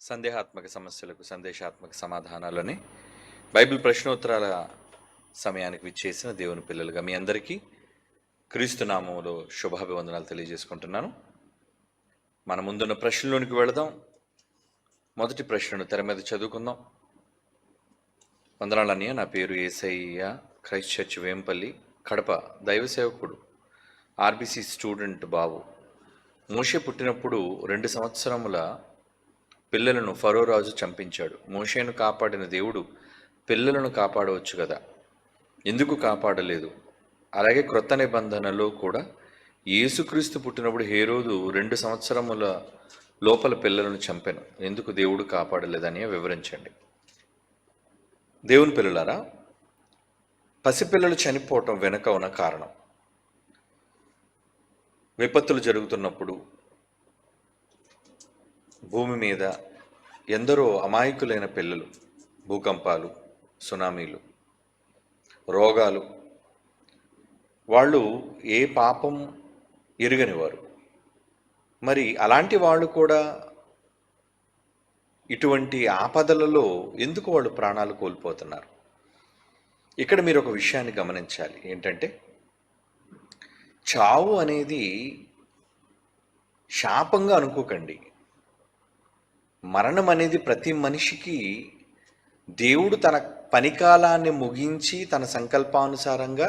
సందేహాత్మక సమస్యలకు సందేశాత్మక సమాధానాలని బైబిల్ ప్రశ్నోత్తరాల సమయానికి విచ్చేసిన దేవుని పిల్లలుగా మీ అందరికీ క్రీస్తు నామములో శుభాభివందనాలు తెలియజేసుకుంటున్నాను. మన ముందున్న ప్రశ్నలోనికి వెళదాం. మొదటి ప్రశ్నను తెర మీద చదువుకుందాం. వందనాలన్నయ్య, నా పేరు యేసయ్య, క్రైస్ట్ చర్చ్ వేంపల్లి, కడప, దైవ సేవకుడు, ఆర్బీసీ స్టూడెంట్ బాబు. మోషే పుట్టినప్పుడు 2 సంవత్సరముల పిల్లలను ఫరో రాజు చంపించాడు. మోషేను కాపాడిన దేవుడు పిల్లలను కాపాడవచ్చు కదా, ఎందుకు కాపాడలేదు? అలాగే క్రొత్త నిబంధనలో కూడా యేసుక్రీస్తు పుట్టినప్పుడు హేరోదు 2 సంవత్సరముల లోపల పిల్లలను చంపాను, ఎందుకు దేవుడు కాపాడలేదని వివరించండి. దేవుని పిల్లలారా, పసిపిల్లలు చనిపోవటం వెనుక ఉన్న కారణం, విపత్తులు జరుగుతున్నప్పుడు భూమి మీద ఎందరో అమాయకులైన పిల్లలు, భూకంపాలు, సునామీలు, రోగాలు, వాళ్ళు ఏ పాపం ఎరుగనివారు. మరి అలాంటి వాళ్ళు కూడా ఇటువంటి ఆపదలలో ఎందుకు వాళ్ళు ప్రాణాలు కోల్పోతున్నారు? ఇక్కడ మీరు ఒక విషయాన్ని గమనించాలి. ఏంటంటే, చావు అనేది శాపంగా అనుకోకండి. మరణం అనేది ప్రతి మనిషికి దేవుడు తన పనికాలాన్ని ముగించి తన సంకల్పానుసారంగా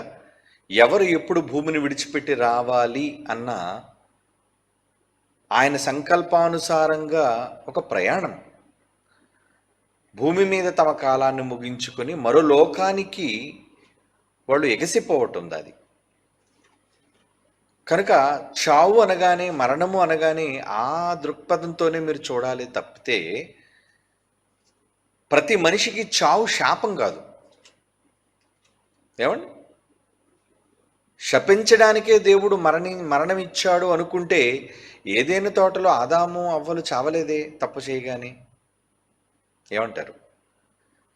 ఎవరు ఎప్పుడు భూమిని విడిచిపెట్టి రావాలి అన్న ఆయన సంకల్పానుసారంగా ఒక ప్రయాణం. భూమి మీద తమ కాలాన్ని ముగించుకొని మరో లోకానికి వాళ్ళు ఎగసిపోవటం అది. కనుక చావు అనగానే, మరణము అనగానే ఆ దృక్పథంతోనే మీరు చూడాలి తప్పితే, ప్రతి మనిషికి చావు శాపం కాదు. ఏమండి, శపించడానికే దేవుడు మరణం ఇచ్చాడు అనుకుంటే, ఏదైనా తోటలో ఆదాము అవ్వలు చావలేదే తప్పు చేయగానే? ఏమంటారు?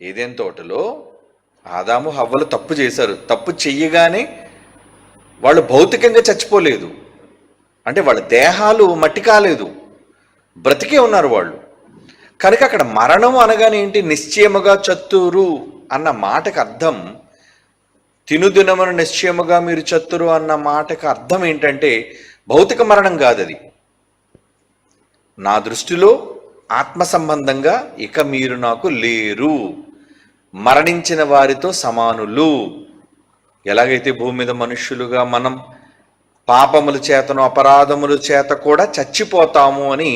ఏదైనా తోటలో ఆదాము హవ్వలు తప్పు చేశారు, తప్పు చెయ్యగానే వాళ్ళు భౌతికంగా చచ్చిపోలేదు, అంటే వాళ్ళ దేహాలు మట్టి కాలేదు, బ్రతికే ఉన్నారు వాళ్ళు. కనుక అక్కడ మరణం అనగానే ఏంటి? నిశ్చయముగా చత్తురు అన్న మాటకు అర్థం, తినుదినమును నిశ్చయముగా మీరు చత్తురు అన్న మాటకు అర్థం ఏంటంటే, భౌతిక మరణం కాదు అది. నా దృష్టిలో ఆత్మ సంబంధంగా ఇక మీరు నాకు లేరు, మరణించిన వారితో సమానులు. ఎలాగైతే భూమి మీద మనుష్యులుగా మనం పాపముల చేతను అపరాధముల చేత కూడా చచ్చిపోతాము అని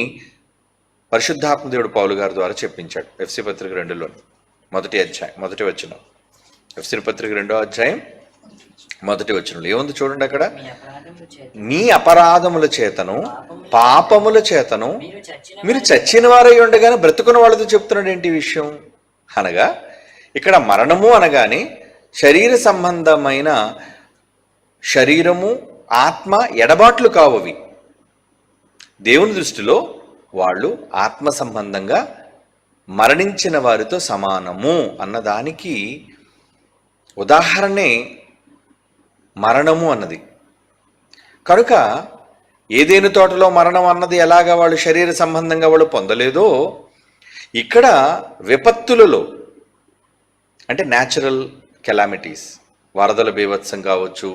పరిశుద్ధాత్మ దేవుడు పౌలు గారి ద్వారా చెప్పించాడు. ఎఫ్సీ పత్రిక 2లో మొదటి వచనం. ఎఫ్సీ పత్రిక 2వ అధ్యాయం మొదటి వచనంలో ఏముంది చూడండి. అక్కడ మీ అపరాధముల చేతను పాపముల చేతను మీరు చచ్చిన వారై ఉండగానే బ్రతుకున్న వాళ్ళతో చెప్తున్నాడు. ఏంటి విషయం అనగా, ఇక్కడ మరణము అనగానే శరీర సంబంధమైన శరీరము ఆత్మ ఎడబాట్లు కావవి. దేవుని దృష్టిలో వాళ్ళు ఆత్మ సంబంధంగా మరణించిన వారితో సమానము అన్నదానికి ఉదాహరణే మరణము అన్నది. కనుక ఏదేను తోటలో మరణం అన్నది ఎలాగా వాళ్ళు శరీర సంబంధంగా వాళ్ళు పొందలేదో, ఇక్కడ విపత్తులలో, అంటే న్యాచురల్ కెలామిటీస్, వరదల బీభత్సం కావచ్చు,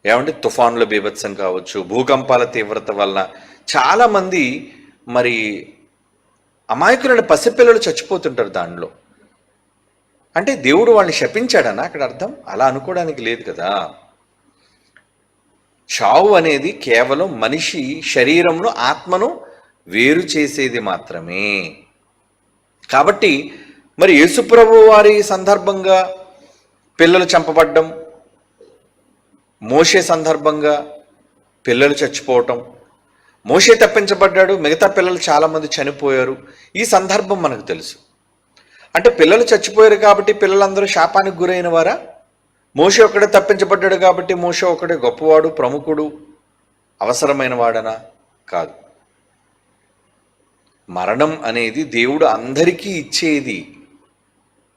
ఏమంటే తుఫానుల బీభత్సం కావచ్చు, భూకంపాల తీవ్రత వలన చాలామంది మరి అమాయకులైన పసిపిల్లలు చచ్చిపోతుంటారు దానిలో. అంటే దేవుడు వాళ్ళని శపించాడనా అక్కడ అర్థం? అలా అనుకోవడానికి లేదు కదా. చావు అనేది కేవలం మనిషి శరీరంను ఆత్మను వేరు చేసేది మాత్రమే. కాబట్టి మరి యేసుప్రభు వారి సందర్భంగా పిల్లలు చంపబడ్డం, మోషే సందర్భంగా పిల్లలు చచ్చిపోవటం, మోషే తప్పించబడ్డాడు, మిగతా పిల్లలు చాలామంది చనిపోయారు. ఈ సందర్భం మనకు తెలుసు. అంటే పిల్లలు చచ్చిపోయారు కాబట్టి పిల్లలందరూ శాపానికి గురైన వారా? మోషే ఒక్కడే తప్పించబడ్డాడు కాబట్టి మోషే ఒక్కడే గొప్పవాడు, ప్రముఖుడు, అవసరమైన వాడనా? కాదు. మరణం అనేది దేవుడు అందరికీ ఇచ్చేది.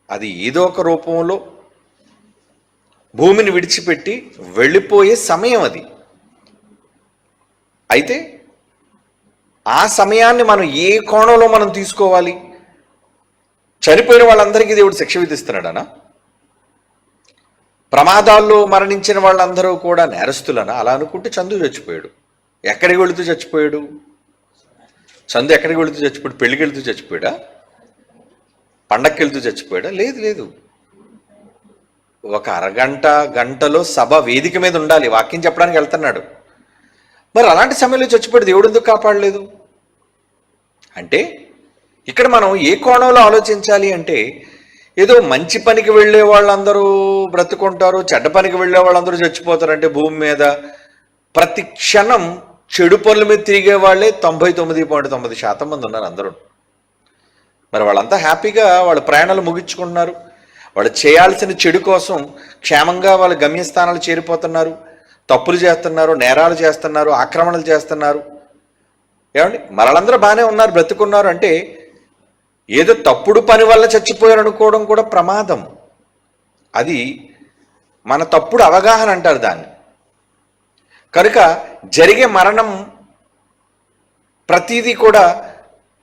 అది ఏదో ఒక రూపంలో భూమిని విడిచిపెట్టి వెళ్ళిపోయే సమయం అది. అయితే ఆ సమయాన్ని మనం ఏ కోణంలో మనం తీసుకోవాలి? చనిపోయిన వాళ్ళందరికీ దేవుడు శిక్ష విధిస్తున్నాడనా? ప్రమాదాల్లో మరణించిన వాళ్ళందరూ కూడా నేరస్తులనా? అలా అనుకుంటే చందు చచ్చిపోయాడు. ఎక్కడికి వెళుతూ చచ్చిపోయాడు? చందు ఎక్కడికి వెళుతూ చచ్చిపోయాడు? పెళ్ళికి వెళుతూ చచ్చిపోయాడా? పండక్కి వెళుతూ చచ్చిపోయాడా? లేదు లేదు. ఒక అరగంట గంటలో సభ వేదిక మీద ఉండాలి, వాక్యం చెప్పడానికి వెళ్తున్నాడు. మరి అలాంటి సమయంలో చచ్చిపోయాడు, దేవుడు ఎందుకు కాపాడలేదు? అంటే ఇక్కడ మనం ఏ కోణంలో ఆలోచించాలి అంటే, ఏదో మంచి పనికి వెళ్ళే వాళ్ళందరూ బ్రతుకుంటారు, చెడ్డ పనికి వెళ్ళే వాళ్ళందరూ చచ్చిపోతారంటే భూమి మీద ప్రతి క్షణం చెడు పనుల మీద తిరిగే వాళ్ళే 99.9% మంది ఉన్నారు అందరూ. మరి వాళ్ళంతా హ్యాపీగా వాళ్ళ ప్రయాణాలు ముగించుకుంటున్నారు, వాళ్ళు చేయాల్సిన చెడు కోసం క్షేమంగా వాళ్ళ గమ్యస్థానాలు చేరిపోతున్నారు, తప్పులు చేస్తున్నారు, నేరాలు చేస్తున్నారు, ఆక్రమణలు చేస్తున్నారు. ఏమండి, మరలందరూ బాగానే ఉన్నారు, బ్రతుకున్నారు అంటే ఏదో తప్పుడు పని వల్ల చచ్చిపోయారు అనుకోవడం కూడా ప్రమాదం. అది మన తప్పుడు అవగాహన అంటారు దాన్ని. కనుక జరిగే మరణం ప్రతిదీ కూడా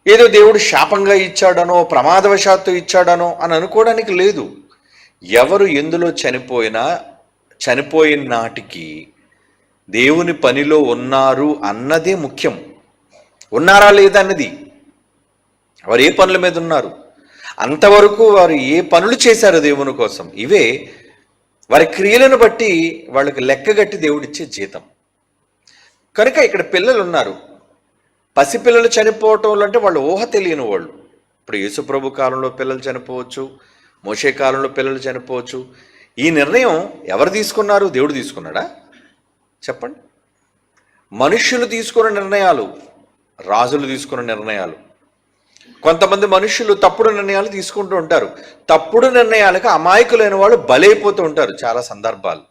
ఏదో దేవుడు శాపంగా ఇచ్చాడనో ప్రమాదవశాత్తు ఇచ్చాడనో అని అనుకోవడానికి లేదు. ఎవరు ఎందులో చనిపోయినా చనిపోయిన నాటికి దేవుని పనిలో ఉన్నారు అన్నదే ముఖ్యం. ఉన్నారా లేదా అన్నది, వారు ఏ పనుల మీద ఉన్నారు, అంతవరకు వారు ఏ పనులు చేశారు దేవుని కోసం, ఇవే వారి క్రియలను బట్టి వాళ్ళకి లెక్కగట్టి దేవుడిచ్చే జీతం. కనుక ఇక్కడ పిల్లలు ఉన్నారు, పసిపిల్లలు చనిపోవటం అంటే వాళ్ళు ఊహ తెలియని వాళ్ళు. ఇప్పుడు యేసుప్రభు కాలంలో పిల్లలు చనిపోవచ్చు, మోషే కాలంలో పిల్లలు చనిపోవచ్చు. ఈ నిర్ణయం ఎవరు తీసుకున్నారు? దేవుడు తీసుకున్నాడా? చెప్పండి. మనుష్యులు తీసుకున్న నిర్ణయాలు, రాజులు తీసుకున్న నిర్ణయాలు. కొంతమంది మనుషులు తప్పుడు నిర్ణయాలు తీసుకుంటూ ఉంటారు. తప్పుడు నిర్ణయాలకు అమాయకులైన వాళ్ళు బలైపోతూ ఉంటారు చాలా సందర్భాలు.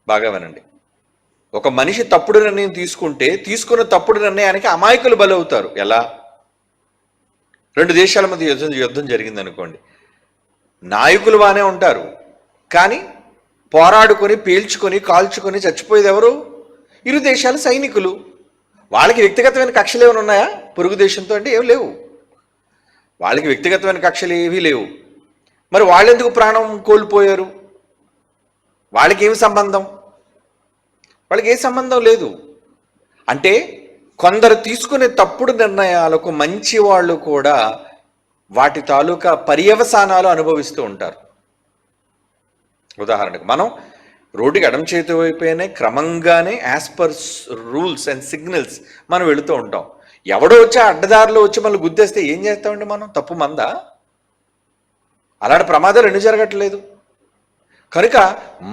బాగా వినండి. ఒక మనిషి తప్పుడు నిర్ణయం తీసుకుంటే తీసుకున్న తప్పుడు నిర్ణయానికి అమాయకులు బలవుతారు. ఎలా? 2 దేశాల మధ్య యుద్ధం జరిగింది అనుకోండి. నాయకులు బాగానే ఉంటారు, కానీ పోరాడుకొని పీల్చుకొని కాల్చుకొని చచ్చిపోయేది ఎవరు? ఇరు దేశాల సైనికులు. వాళ్ళకి వ్యక్తిగతమైన కక్షలు ఏమైనా ఉన్నాయా పొరుగు దేశంతో? అంటే ఏమి లేవు. వాళ్ళకి వ్యక్తిగతమైన కక్షలు ఏవీ లేవు. మరి వాళ్ళెందుకు ప్రాణం కోల్పోయారు? వాళ్ళకి ఏమి సంబంధం? వాళ్ళకి ఏ సంబంధం లేదు. అంటే కొందరు తీసుకునే తప్పుడు నిర్ణయాలకు మంచి వాళ్ళు కూడా వాటి తాలూకా పర్యవసానాలు అనుభవిస్తూ ఉంటారు. ఉదాహరణకు మనం రోడ్డుకి ఎడమ చేతి వైపునే క్రమంగానే as per rules and signals మనం వెళుతూ ఉంటాం. ఎవడో వచ్చి అడ్డదారిలో వచ్చి మళ్ళీ గుద్దేస్తే ఏం చేస్తామండి మనం? తప్పు మందా? అలాంటి ప్రమాదాలు ఎందుకు జరగట్లేదు? కనుక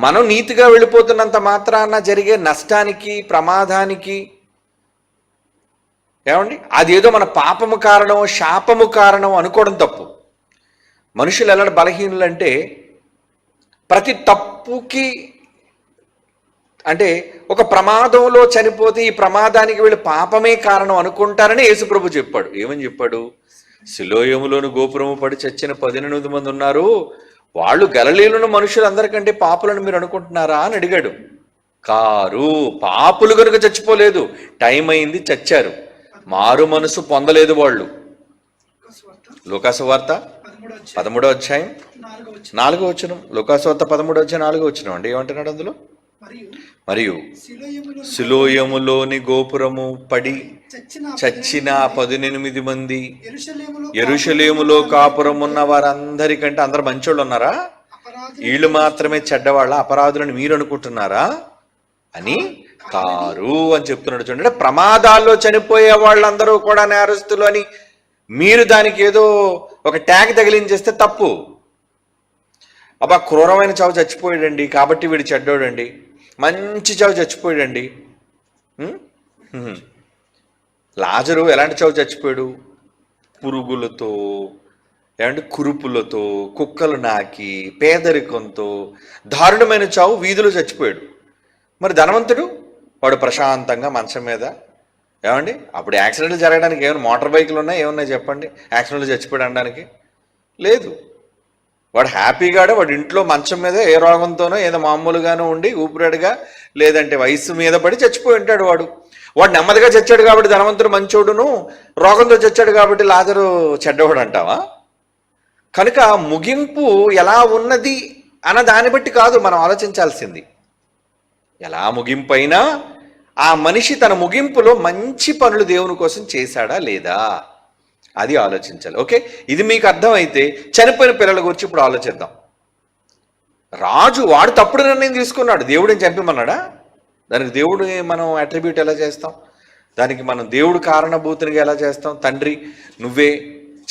మనం నీతిగా వెళ్ళిపోతున్నంత మాత్రాన జరిగే నష్టానికి ప్రమాదానికి ఏమండి అదేదో మన పాపము కారణం శాపము కారణం అనుకోవడం తప్పు. మనుషులు ఎలాంటి బలహీనులు అంటే ప్రతి తప్పుకి అంటే ఒక ప్రమాదంలో చనిపోతే ఈ ప్రమాదానికి వీళ్ళు పాపమే కారణం అనుకుంటారని యేసుప్రభు చెప్పాడు. ఏమని చెప్పాడు? సిలోయములోని గోపురము పడి చచ్చిన 18 మంది ఉన్నారు, వాళ్ళు గలిలయలోని మనుషులందరికంటే పాపులను మీరు అనుకుంటున్నారా అని అడిగాడు. కారు, పాపులు కనుక చచ్చిపోలేదు, టైం అయింది, చచ్చారు, మారు మనసు పొందలేదు వాళ్ళు. లూకాసు వార్త 13వ అధ్యాయం 4వ వచనం. లూకాసు వార్త 13వ అధ్యాయం 4వ వచనం అండి. ఏమంటున్నాడు అందులో? మరియు సిలోయములోని గోపురము పడి చచ్చిన 18 మంది యెరూషలేములో కాపురం ఉన్న వారందరికంటే అందరు మంచోళ్ళు ఉన్నారా? వీళ్ళు మాత్రమే చెడ్డవాళ్ళ, అపరాధులని మీరు అనుకుంటున్నారా అని కారు అని చెప్తున్నాడు. చూడండి, ప్రమాదాల్లో చనిపోయే వాళ్ళందరూ కూడా నేరస్తులు అని మీరు దానికి ఏదో ఒక ట్యాగ్ తగిలించేస్తే తప్పు. అబ్బా క్రూరమైన చావు చచ్చిపోయాడండి కాబట్టి వీడు చెడ్డోడండి, మంచి చావు చచ్చిపోయాడండి. లాజరు ఎలాంటి చావు చచ్చిపోయాడు? పురుగులతో, ఏమంటే కురుపులతో, కుక్కలు నాకి, పేదరికంతో దారుణమైన చావు వీధిలో చచ్చిపోయాడు. మరి ధనవంతుడు వాడు ప్రశాంతంగా మంచం మీద. ఏమండి అప్పుడు యాక్సిడెంట్లు జరగడానికి ఏమైనా మోటార్ బైకులు ఉన్నాయి? ఏమన్నాయి చెప్పండి? యాక్సిడెంట్లు చచ్చిపోయాడు అనడానికి లేదు. వాడు హ్యాపీగాడే వాడు ఇంట్లో మంచం మీద ఏ రోగంతోనో ఏదో మామూలుగానో ఉండి ఊపిరాడుగా లేదంటే వయసు మీద పడి చచ్చిపోయి ఉంటాడు. వాడు నెమ్మదిగా చచ్చాడు కాబట్టి ధనవంతుడు మంచోడును, రోగంతో చచ్చాడు కాబట్టి లాజరు చెడ్డవాడు అంటావా? కనుక ముగింపు ఎలా ఉన్నది అన్న దాన్ని బట్టి కాదు మనం ఆలోచించాల్సింది. ఎలా ముగింపు అయినా ఆ మనిషి తన ముగింపులో మంచి పనులు దేవుని కోసం చేశాడా లేదా అది ఆలోచించాలి. ఓకే, ఇది మీకు అర్థమైతే చనిపోయిన పిల్లల గురించి ఇప్పుడు ఆలోచిద్దాం. రాజు వాడు తప్పుడు నిర్ణయం తీసుకున్నాడు. దేవుడిని చంపమన్నాడా? దానికి దేవుడు మనం అట్రిబ్యూట్ ఎలా చేస్తాం? దానికి మనం దేవుడు కారణభూతునిగా ఎలా చేస్తాం? తండ్రి నువ్వే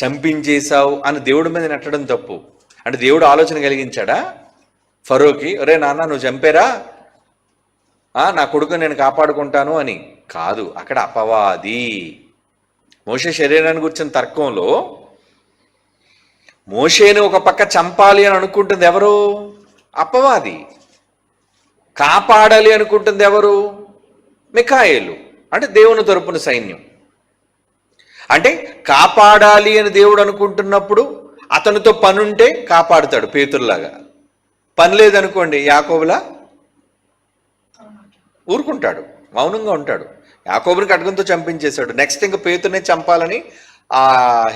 చంపించేశావు అని దేవుడి మీద నెట్టడం తప్పు. అంటే దేవుడు ఆలోచన కలిగించాడా ఫరోకి, ఒరే నాన్న నువ్వు చంపేరా, నా కొడుకు నేను కాపాడుకుంటాను అని కాదు. అక్కడ అపవాది. మోషే శరీరాన్ని గురించిన తర్కంలో మోషేని ఒక పక్క చంపాలి అని అనుకుంటుంది ఎవరు? అపవాది. కాపాడాలి అనుకుంటుంది ఎవరు? మిఖాయేలు, అంటే దేవుని తరపున సైన్యం. అంటే కాపాడాలి అని దేవుడు అనుకుంటున్నప్పుడు అతనితో పనుంటే కాపాడుతాడు పేతురులాగా. పని లేదనుకోండి యాకోబులా ఊరుకుంటాడు, మౌనంగా ఉంటాడు. యాకోబుని ఖడ్గంతో చంపించేశాడు. నెక్స్ట్ ఇంకా పేతురునే చంపాలని ఆ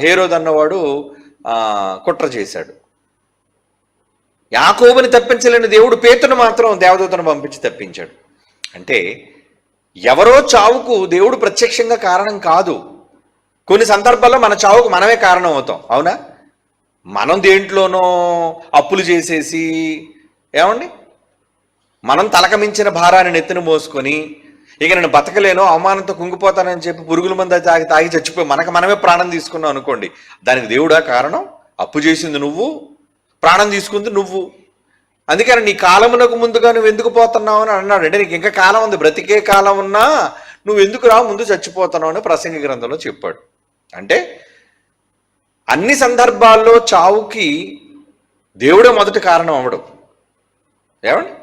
హేరోద్ అన్నవాడు కుట్ర చేశాడు. యాకోబుని తప్పించలేని దేవుడు పేతురుని మాత్రం దేవదూతను పంపించి తప్పించాడు. అంటే ఎవరో చావుకు దేవుడు ప్రత్యక్షంగా కారణం కాదు. కొన్ని సందర్భాల్లో మన చావుకు మనమే కారణం అవుతాం. అవునా? మనం దేంట్లోనో అప్పులు చేసేసి ఏమండి మనం తలకమించిన భారాన్ని నెత్తిన మోసుకొని ఇక నేను బతకలేను అవమానంతో కుంగిపోతానని చెప్పి పురుగుల మంది తాగి చచ్చిపోయి మనమే ప్రాణం తీసుకున్నాం అనుకోండి. దానికి దేవుడా కారణం? అప్పు చేసింది నువ్వు, ప్రాణం తీసుకుంది నువ్వు. అందుకని నీ కాలమునకు ముందుగా నువ్వు ఎందుకు పోతున్నావు అని అన్నాడు. అంటే నీకు ఇంకా కాలం ఉంది, బ్రతికే కాలం ఉన్నా నువ్వు ఎందుకు రా ముందు చచ్చిపోతున్నావు అని ప్రసంగి గ్రంథంలో చెప్పాడు. అంటే అన్ని సందర్భాల్లో చావుకి దేవుడే మొదటి కారణం అవ్వడం. ఏమండి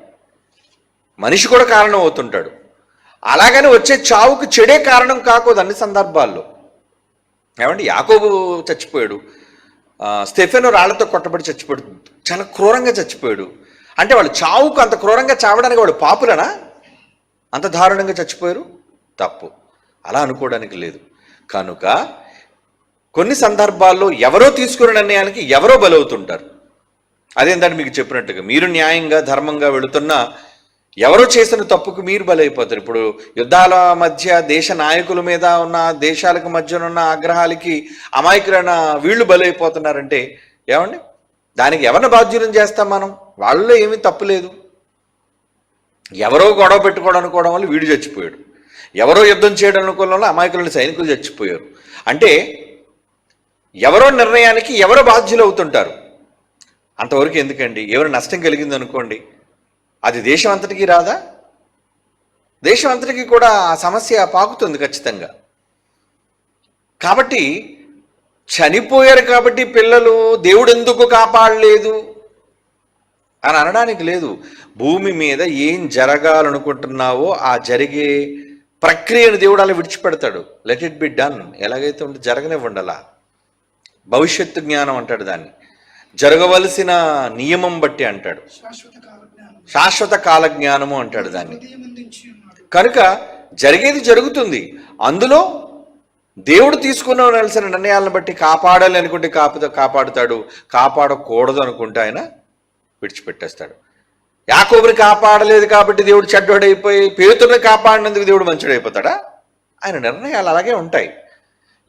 మనిషి కూడా కారణం అవుతుంటాడు. అలాగని వచ్చే చావుకు చెడే కారణం కాకూడదు అన్ని సందర్భాల్లో. ఏమండి యాకోబు చచ్చిపోయాడు, స్టెఫెను రాళ్లతో కొట్టబడి చచ్చిపోయాడు, చాలా క్రూరంగా చచ్చిపోయాడు. అంటే వాళ్ళు చావుకు అంత క్రూరంగా చావడానికి వాళ్ళు పాపులనా? అంత దారుణంగా చచ్చిపోయారు? తప్పు, అలా అనుకోవడానికి లేదు. కనుక కొన్ని సందర్భాల్లో ఎవరో తీసుకున్న నిర్ణయానికి ఎవరో బలవుతుంటారు. అదేంటంటే మీకు చెప్పినట్టుగా మీరు న్యాయంగా ధర్మంగా వెళుతున్నా ఎవరో చేసిన తప్పుకు మీరు బలైపోతారు. ఇప్పుడు యుద్ధాల మధ్య దేశ నాయకుల మీద ఉన్న దేశాలకు మధ్య ఉన్న ఆగ్రహాలకి అమాయకులైన వీళ్ళు బలైపోతున్నారంటే ఏమండి దానికి ఎవరిని బాధ్యులను చేస్తాం మనం? వాళ్ళలో ఏమీ తప్పు లేదు. ఎవరో గొడవ పెట్టుకోవడం అనుకోవడం వల్ల వీడు చచ్చిపోయాడు, ఎవరో యుద్ధం చేయడం అనుకోవడం వల్ల అమాయకులైన సైనికులు చచ్చిపోయారు. అంటే ఎవరో నిర్ణయానికి ఎవరో బాధ్యులు అవుతుంటారు. అంతవరకు ఎందుకండి? ఎవరు నష్టం కలిగింది అనుకోండి, అది దేశం అంతటికీ రాదా? దేశం అంతటికీ కూడా ఆ సమస్య పాకుతుంది ఖచ్చితంగా. కాబట్టి చనిపోయారు కాబట్టి పిల్లలు దేవుడు ఎందుకు కాపాడలేదు అని అనడానికి లేదు. భూమి మీద ఏం జరగాలనుకుంటున్నావో ఆ జరిగే ప్రక్రియను దేవుడు అలా విడిచిపెడతాడు. Let it be done. ఎలాగైతే ఉంటే జరగనివ్వండి. అలా భవిష్యత్తు జ్ఞానం అంటాడు దాన్ని, జరగవలసిన నియమం బట్టి అంటాడు, శాశ్వత కాల జ్ఞానము అంటాడు దాన్ని. కనుక జరిగేది జరుగుతుంది. అందులో దేవుడు తీసుకున్నవలసిన నిర్ణయాలను బట్టి కాపాడాలి అనుకుంటే కాపాడుతాడు, కాపాడకూడదు అనుకుంటే ఆయన విడిచిపెట్టేస్తాడు. యాకోబుని కాపాడలేదు కాబట్టి దేవుడు చెడ్డోడైపోయి పేతురుని కాపాడినందుకు దేవుడు మంచుడైపోతాడా? ఆయన నిర్ణయాలు అలాగే ఉంటాయి.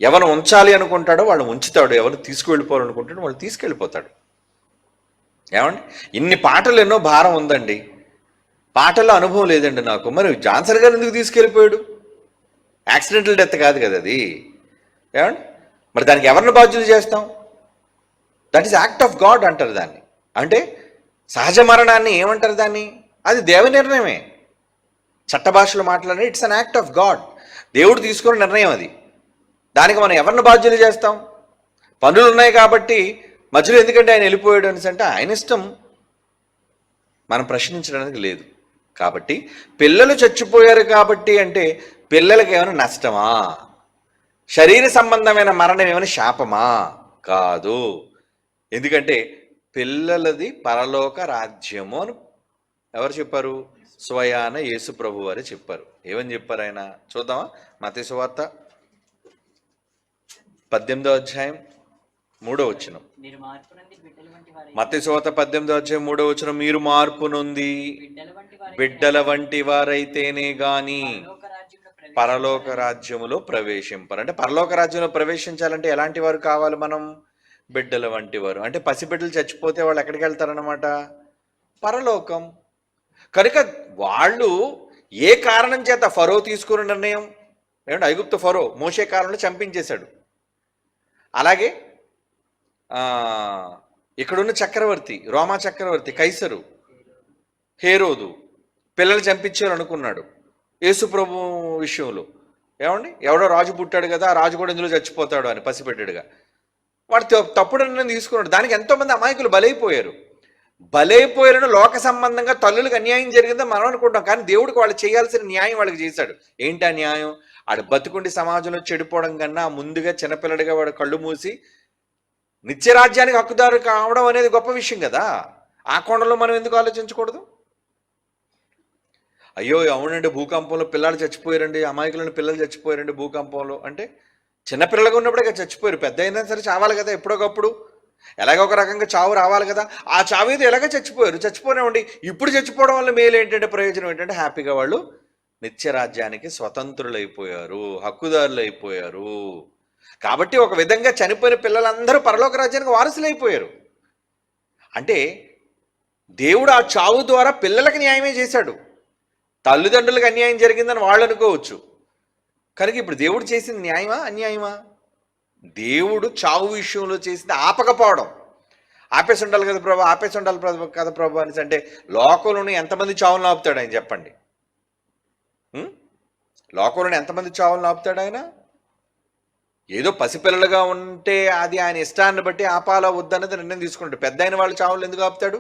ఎవరు ఉంచాలి అనుకుంటాడో వాళ్ళు ఉంచుతాడు, ఎవరు తీసుకువెళ్ళిపోవాలనుకుంటాడో వాళ్ళు తీసుకెళ్ళిపోతాడు. ఏమండి ఇన్ని పాటలు ఎన్నో భారం ఉందండి, పాటల్లో అనుభవం లేదండి నాకు. మరి జాన్సన్ గారు ఎందుకు తీసుకెళ్ళిపోయాడు? యాక్సిడెంటల్ డెత్ కాదు కదా అది. ఏమండి మరి దానికి ఎవరిని బాధ్యులు చేస్తాం? That is act of God అంటారు దాన్ని. అంటే సహజ మరణాన్ని ఏమంటారు దాన్ని? అది దేవ నిర్ణయమే. చట్ట భాషలో మాట్లాడే it's an act of God. దేవుడు తీసుకున్న నిర్ణయం అది. దానికి మనం ఎవరిని బాధ్యులు చేస్తాం? పనులు ఉన్నాయి కాబట్టి మధ్యలో ఎందుకంటే ఆయన వెళ్ళిపోయాడు అనేసి అంటే ఆయన ఇష్టం, మనం ప్రశ్నించడానికి లేదు. కాబట్టి పిల్లలు చచ్చిపోయారు కాబట్టి అంటే పిల్లలకి ఏమైనా నష్టమా? శరీర సంబంధమైన మరణం ఏమైనా శాపమా? కాదు. ఎందుకంటే పిల్లలది పరలోక రాజ్యము అని ఎవరు చెప్పారు? స్వయాన యేసు ప్రభు వారే చెప్పారు. ఏమని చెప్పారు ఆయన? చూద్దామా? మత్తయి సువార్త 18వ అధ్యాయం 3వ వచనం. మత్తయి సువార్త 18వ అధ్యాయం 3వ వచనం, మీరు మార్పు నొంది బిడ్డల వంటి వారైతేనే గాని పరలోక రాజ్యములో ప్రవేశింపరు. అంటే పరలోక రాజ్యంలో ప్రవేశించాలంటే ఎలాంటి వారు కావాలి? మనం బిడ్డల వంటి వారు. అంటే పసిబిడ్డలు చచ్చిపోతే వాళ్ళు ఎక్కడికి వెళ్తారన్నమాట? పరలోకం. కనుక వాళ్ళు ఏ కారణం చేత ఫరో తీసుకున్న నిర్ణయం ఏమంటే, ఐగుప్తు ఫరో మోషే కాలంలో చంపించేశాడు. అలాగే ఇక్కడున్న చక్రవర్తి, రోమా చక్రవర్తి కైసరు, హేరోదు పిల్లలు చంపించారు అనుకున్నాడు యేసు ప్రభు విషయంలో. ఏమండి, ఎవడో రాజు పుట్టాడు కదా, ఆ రాజు కూడా ఇందులో చచ్చిపోతాడు అని పసిపెట్టాడుగా వాడు తప్పుడు నిర్ణయం తీసుకున్నాడు. దానికి ఎంతోమంది అమాయకులు బలైపోయారని లోక సంబంధంగా తల్లులకు అన్యాయం జరిగిందని మనం అనుకుంటాం. కానీ దేవుడికి వాళ్ళు చేయాల్సిన న్యాయం వాళ్ళకి చేశాడు. ఏంటి ఆ న్యాయం? ఆడు బతుకుండి సమాజంలో చెడిపోవడం కన్నా ముందుగా చిన్నపిల్లడిగా వాడు కళ్ళు మూసి నిత్యరాజ్యానికి హక్కుదారు కావడం అనేది గొప్ప విషయం కదా. ఆ కోణంలో మనం ఎందుకు ఆలోచించకూడదు? అయ్యో అవునండి, భూకంపంలో పిల్లలు చచ్చిపోయారండి, అమాయకులను పిల్లలు చచ్చిపోయారండి భూకంపంలో అంటే, చిన్నపిల్లలుగా ఉన్నప్పుడే చచ్చిపోయారు. పెద్ద అయినా సరే చావాలి కదా ఎప్పుడొకప్పుడు, ఎలాగ ఒక రకంగా చావు రావాలి కదా. ఆ చావు ఏదో ఎలాగ చచ్చిపోనివ్వండి. ఇప్పుడు చచ్చిపోవడం వల్ల మేలు ఏంటంటే, ప్రయోజనం ఏంటంటే, హ్యాపీగా వాళ్ళు నిత్యరాజ్యానికి స్వతంత్రులైపోయారు, హక్కుదారులు అయిపోయారు. కాబట్టి ఒక విధంగా చనిపోయిన పిల్లలందరూ పరలోక రాజ్యానికి వారసులైపోయారు. అంటే దేవుడు ఆ చావు ద్వారా పిల్లలకి న్యాయమే చేశాడు. తల్లిదండ్రులకు అన్యాయం జరిగిందని వాళ్ళు అనుకోవచ్చు. కనుక ఇప్పుడు దేవుడు చేసింది న్యాయమా అన్యాయమా? దేవుడు చావు విషయంలో చేసింది ఆపకపోవడం. ఆపేసి ఉండాలి కదా ప్రభు, ఆపేసి ఉండాలి కదా ప్రభు అనేసి అంటే, లోకంలోని ఎంతమంది చావులను ఆపుతాడు ఆయన చెప్పండి? లోకంలోని ఎంతమంది చావులను ఆపుతాడు ఆయన? ఏదో పసిపిల్లలుగా ఉంటే అది ఆయన ఇష్టాన్ని బట్టి ఆపాలా వద్దన్నది నిర్ణయం తీసుకుంటాడు. పెద్ద అయిన వాళ్ళు చావులు ఎందుకు ఆపుతాడు?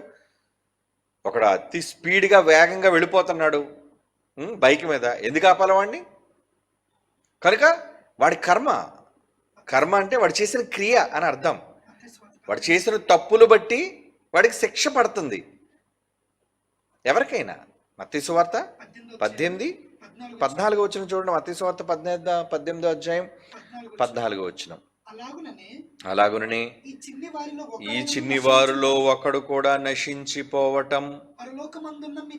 ఒకడు అతి స్పీడ్గా వేగంగా వెళ్ళిపోతున్నాడు బైక్ మీద, ఎందుకు ఆపాల వాడిని? కనుక వాడి కర్మ అంటే వాడు చేసిన క్రియ అని అర్థం. వాడు చేసిన తప్పులు బట్టి వాడికి శిక్ష పడుతుంది. ఎవరికైనా. మత్తయి సువార్త 18:14 వచనం చూడండి. మత్తయి సువార్త 18వ అధ్యాయం 14వ వచనం. అలాగుననే ఈ చిన్ని వారిలో ఒకడు కూడా నశించిపోవటం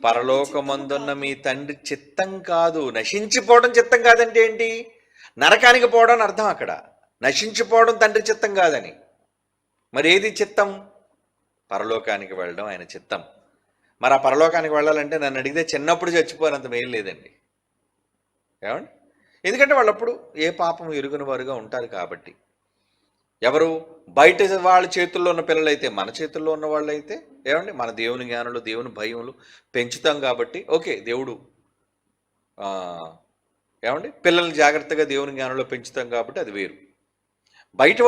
పరలోకమందున్న మీ తండ్రి చిత్తం కాదు. నశించిపోవడం చిత్తం కాదంటే ఏంటి? నరకానికి పోవడం అని అర్థం. అక్కడ నశించిపోవడం తండ్రి చిత్తం కాదని. మరి ఏది చిత్తం? పరలోకానికి వెళ్ళడం ఆయన చిత్తం. మరి ఆ పరలోకానికి వెళ్ళాలంటే నన్ను అడిగితే చిన్నప్పుడు చచ్చిపోయినంత మేలు లేదండి. ఏమండి? ఎందుకంటే వాళ్ళప్పుడు ఏ పాపం ఎరుగని వారుగా ఉంటారు కాబట్టి. ఎవరు? బయట వాళ్ళ చేతుల్లో ఉన్న పిల్లలైతే, మన చేతుల్లో ఉన్న వాళ్ళు అయితే ఏమండి, మన దేవుని జ్ఞానంలో దేవుని భయములు పెంచుతాం కాబట్టి ఓకే. దేవుడు ఏమండి పిల్లల్ని జాగ్రత్తగా దేవుని జ్ఞానంలో పెంచుతాం కాబట్టి అది వేరు. బయట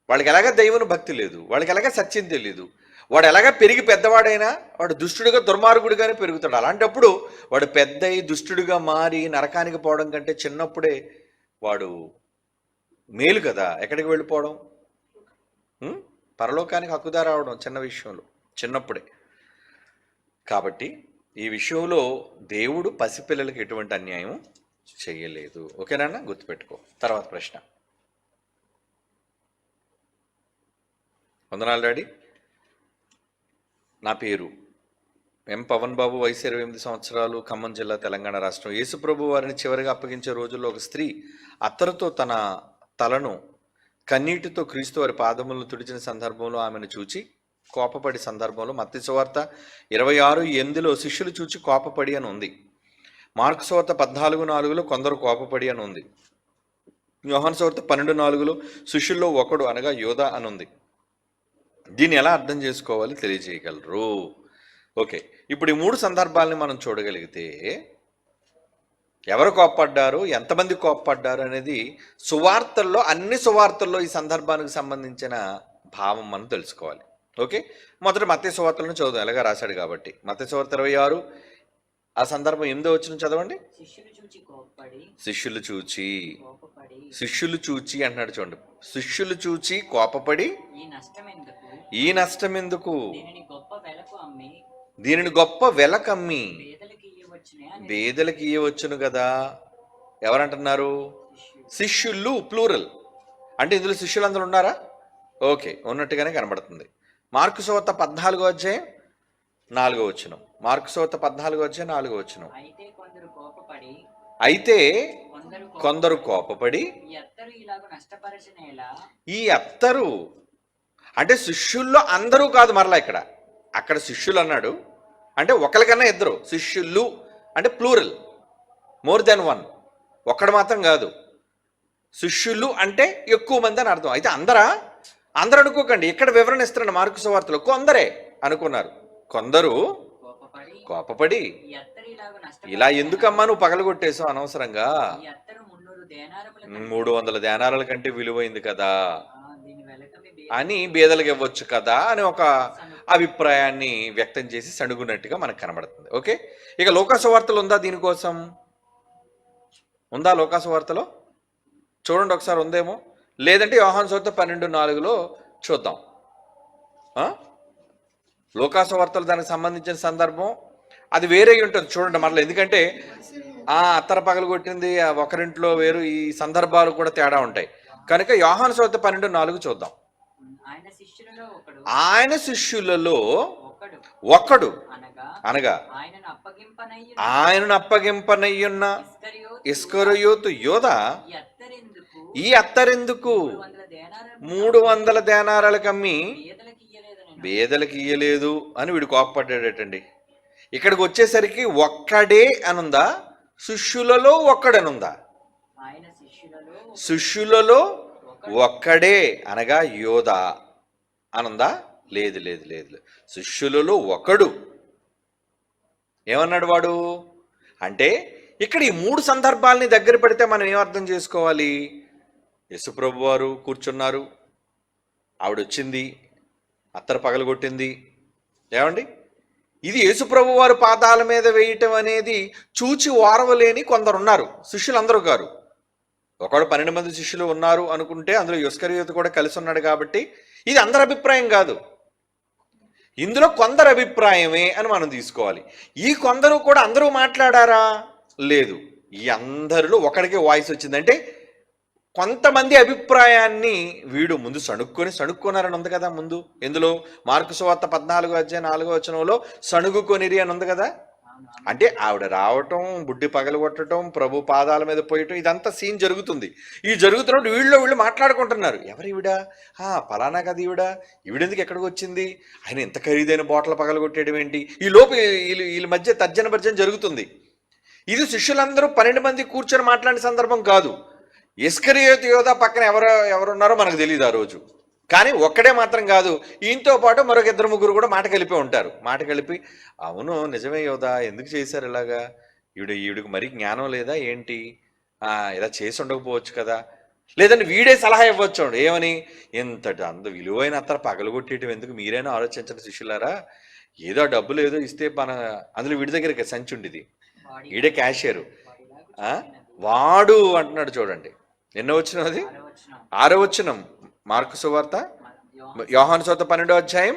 వాళ్ళకి ఎలాగ దైవను భక్తి లేదు, వాళ్ళకి ఎలాగ సత్యం తెలియదు. వాడు ఎలాగ పెరిగి పెద్దవాడైనా వాడు దుష్టుడిగా దుర్మార్గుడిగానే పెరుగుతాడు. అలాంటప్పుడు వాడు పెద్ద దుష్టుడిగా మారి నరకానికి పోవడం కంటే చిన్నప్పుడే వాడు మేలు కదా. ఎక్కడికి వెళ్ళిపోవడం? పరలోకానికి హక్కుదారు అవడం చిన్న విషయంలో, చిన్నప్పుడే. కాబట్టి ఈ విషయంలో దేవుడు పసిపిల్లలకి ఎటువంటి అన్యాయం చేయలేదు. ఓకేనా? గుర్తుపెట్టుకో. తర్వాత ప్రశ్న. వందనాలు డాడీ. నా పేరు ఎం పవన్ బాబు, వయసు 28 సంవత్సరాలు, ఖమ్మం జిల్లా, తెలంగాణ రాష్ట్రం. యేసుప్రభు వారిని చివరిగా అప్పగించే రోజుల్లో ఒక స్త్రీ అత్తరుతో తన తలను కన్నీటితో క్రీస్తు వారి పాదములను తుడిచిన సందర్భంలో ఆమెను చూచి కోపపడి సందర్భంలో మత్తయి సువార్త 26:8 శిష్యులు చూచి కోపపడి అని ఉంది. మార్కు సువార్త 14:4 కొందరు కోపపడి అని ఉంది. యోహాను సువార్త 12:4 శిష్యుల్లో ఒకడు అనగా యోధా అని ఉంది. దీన్ని ఎలా అర్థం చేసుకోవాలి తెలియజేయగలరు? ఓకే, ఇప్పుడు ఈ 3 సందర్భాలని మనం చూడగలిగితే ఎవరు కోప్పడ్డారు, ఎంతమంది కోప్పడ్డారు అనేది సువార్తల్లో, అన్ని సువార్తల్లో ఈ సందర్భానికి సంబంధించిన భావం మనం తెలుసుకోవాలి. ఓకే, మొదట మత్తయి సువార్తలను చదువుదాం, ఎలాగా రాశాడు కాబట్టి. మత్తయి సువార్త 26 ఆ సందర్భం 8వ వచనం చదవండి. శిష్యులు చూచి అంటున్నాడు చూడండి. శిష్యులు చూచి కోపపడి ఈ నష్టం ఎందుకు, దీనిని దీనిని గొప్ప వెలకమ్మి బేదలకు ఇయ్యవచ్చునే అని బేదలకి ఇవ్వచ్చును కదా. ఎవరంటున్నారు? శిష్యులు. శిష్యులు ప్లూరల్. అంటే ఇందులో శిష్యులు అందరూ ఉన్నారా? ఓకే, ఉన్నట్టుగానే కనబడుతుంది. మార్కు సువార్త 14వ అధ్యాయం 4వ వచనం. మార్కు సువార్త 14వ అధ్యాయం 4వ వచనం. అయితే కొందరు కోపపడి అయితే కొందరు కొందరు కోపపడి ఈ అత్తరు ఇలాగ నష్టపరచనేలా ఈ అత్తరు అంటే శిష్యుల్లో అందరూ కాదు, మరలా ఇక్కడ అక్కడ శిష్యులు అన్నాడు అంటే ఒకరికన్నా ఇద్దరు, శిష్యులు అంటే ప్లూరల్, మోర్ దెన్ వన్, ఒక్కడు మాత్రం కాదు. శిష్యులు అంటే ఎక్కువ మంది అని అర్థం. అయితే అందరూ అనుకోకండి, ఇక్కడ వివరణ ఇస్తున్నాడు మార్కు సువార్తలో. కొందరే అనుకున్నారు. కొందరు కోపపడి కోపపడి ఈ అత్తరు ఇలాగ ఇలా ఎందుకమ్మా నువ్వు పగలగొట్టేసావు అనవసరంగా, ఈ అత్తరు 300 దేనారముల 300 దేనారాల కంటే విలువైంది కదా దీని వెలకమి అని బేదలకు ఇవ్వచ్చు కదా అని ఒక అభిప్రాయాన్ని వ్యక్తం చేసి సణుగున్నట్టుగా మనకు కనబడుతుంది. ఓకే, ఇక లోకాసు వార్తలు ఉందా దీనికోసం? ఉందా లోకాసు వార్తలో? చూడండి ఒకసారి, ఉందేమో. లేదంటే యోహాను సువార్త 12:4లో చూద్దాం. లోకాసు వార్తలు దానికి సంబంధించిన సందర్భం అది వేరే ఉంటుంది చూడండి మరలా. ఎందుకంటే అత్తర పగలు కొట్టింది ఒకరింట్లో వేరు, ఈ సందర్భాలు కూడా తేడా ఉంటాయి కనుక యోహాను సువార్త 12:4 చూద్దాం. ఆయన శిష్యులలో ఒకడు అనగా ఆయనను అప్పగింపనయ్యున్న ఇస్కరియోతు యోధ ఈ అత్తరెందుకు 300 దేనారాలకు అమ్మి బేదలకు ఇయ్యలేదు అని వీడు కోపపడ్డాడటండి. ఇక్కడికి వచ్చేసరికి ఒక్కడే అనుందా, శిష్యులలో ఒక్కడనుందా? శిష్యులలో ఒక్కడే అనగా యోధ అనుందా? లేదు లేదు లేదు, శిష్యులలో ఒకడు. ఏమన్నాడు వాడు అంటే ఇక్కడ ఈ 3 సందర్భాలని దగ్గర పెడితే మనం ఏమర్థం చేసుకోవాలి? యేసుప్రభు వారు కూర్చున్నారు, ఆవిడొచ్చింది, అత్తరు పగలగొట్టింది. ఏమండి, ఇది యేసుప్రభు వారు పాదాల మీద వేయటం అనేది చూచి ఓర్వలేని కొందరున్నారు, శిష్యులందరూ గారు. ఒకడు 12 మంది శిష్యులు ఉన్నారు అనుకుంటే అందులో ఇస్కరియోతు కూడా కలిసి ఉన్నాడు కాబట్టి ఇది అందరి అభిప్రాయం కాదు, ఇందులో కొందరు అభిప్రాయమే అని మనం తీసుకోవాలి. ఈ కొందరు కూడా అందరూ మాట్లాడారా? లేదు, ఈ అందరిలో ఒకడికే వాయిస్ వచ్చిందంటే కొంతమంది అభిప్రాయాన్ని వీడు ముందు సణుక్కున్నారని ఉంది కదా ముందు. ఎందులో మార్కు సువార్త 14వ అధ్యాయం 4వ వచనంలో సణుగుకొనిరి అని ఉంది కదా. అంటే ఆవిడ రావటం, బుడ్డి పగలగొట్టడం, ప్రభు పాదాల మీద పోయటం, ఇదంతా సీన్ జరుగుతుంది. ఈ జరుగుతున్నప్పుడు వీళ్ళు మాట్లాడుకుంటున్నారు. ఎవరు ఈవిడ? పలానా కదా ఈవిడెందుకు ఎక్కడికి వచ్చింది? ఆయన ఇంత ఖరీదైన బాటలు పగలగొట్టేయడం ఏంటి? ఈ లోపు వీళ్ళ మధ్య తర్జన భర్జన జరుగుతుంది. ఇది శిష్యులందరూ 12 మంది కూర్చొని మాట్లాడిన సందర్భం కాదు. ఇస్కరియోతు యోధ పక్కన ఎవరున్నారో మనకు తెలియదు ఆ రోజు. కానీ ఒక్కడే మాత్రం కాదు, ఈయనతో పాటు మరొక 2-3 కూడా మాట కలిపి ఉంటారు. మాట కలిపి అవును నిజమే యోధ, ఎందుకు చేశారు ఇలాగా? ఈవిడికి మరీ జ్ఞానం లేదా ఏంటి? ఇలా చేసి ఉండకపోవచ్చు కదా, లేదంటే వీడే సలహా ఇవ్వచ్చు. ఏమని? అంత విలువైన అత్తర పగలగొట్టేయటం ఎందుకు, మీరైనా ఆలోచించండి శిష్యులారా. ఏదో డబ్బులు ఏదో ఇస్తే అందులో వీడి దగ్గర సంచి ఉండేది, వీడే క్యాషియరు. వాడు అంటున్నాడు చూడండి. ఎన్నో వచనం అది? 6వ వచనం మార్కు సువార్త యోహాను సువార్త 12వ అధ్యాయం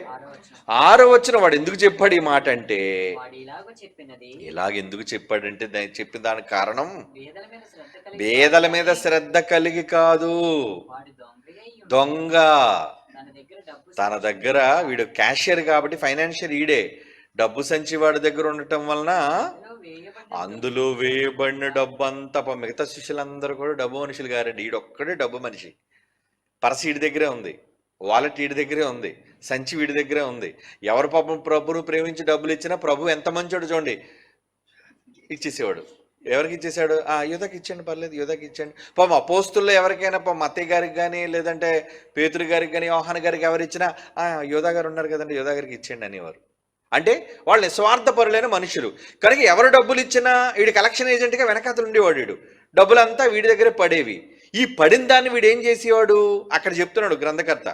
6వ వచనం. వాడు ఎందుకు చెప్పాడు ఈ మాట అంటే, ఇలాగెందుకు చెప్పాడంటే చెప్పిన దానికి కారణం బేదల మీద శ్రద్ధ కలిగి కాదు, దొంగ. తన దగ్గర వీడు క్యాషియర్ కాబట్టి ఫైనాన్షియర్ ఈడే, డబ్బు సంచి వాడి దగ్గర ఉండటం వలన అందులో వేయబడిన డబ్బు అంతా మిగతా శిష్యులందరూ కూడా డబ్బు మనుషులు గారండి. ఈడొక్కడే డబ్బు మనిషి. పర్స్ వీడి దగ్గరే ఉంది, వాలెట్ వీడి దగ్గరే ఉంది, సంచి వీడి దగ్గరే ఉంది. ఎవరు పాపం ప్రభును ప్రేమించి డబ్బులు ఇచ్చినా ప్రభు ఎంత మంచోడు చూడండి, ఇచ్చేసేవాడు. ఎవరికి ఇచ్చేసాడు? యోధాకి ఇచ్చండి, పర్లేదు యోధాకి ఇచ్చండి. పాపం అపోస్తుల్లో ఎవరికైనా అత్తయ్య గారికి కానీ, లేదంటే పేతురు గారికి కానీ, యోహాను గారికి ఎవరు ఇచ్చినా యోధా గారు ఉన్నారు కదండి, యోధా గారికి ఇచ్చేయండి అనేవారు. అంటే వాళ్ళు నిస్వార్థపరులైన మనుషులు కనుక ఎవరు డబ్బులు ఇచ్చినా వీడి కలెక్షన్ ఏజెంట్గా వెనకాతలు ఉండేవాడు. వీడు డబ్బులంతా వీడి దగ్గరే పడేవి. ఈ పడిన దాన్ని వీడు ఏం చేసేవాడు? అక్కడ చెప్తున్నాడు గ్రంథకర్త,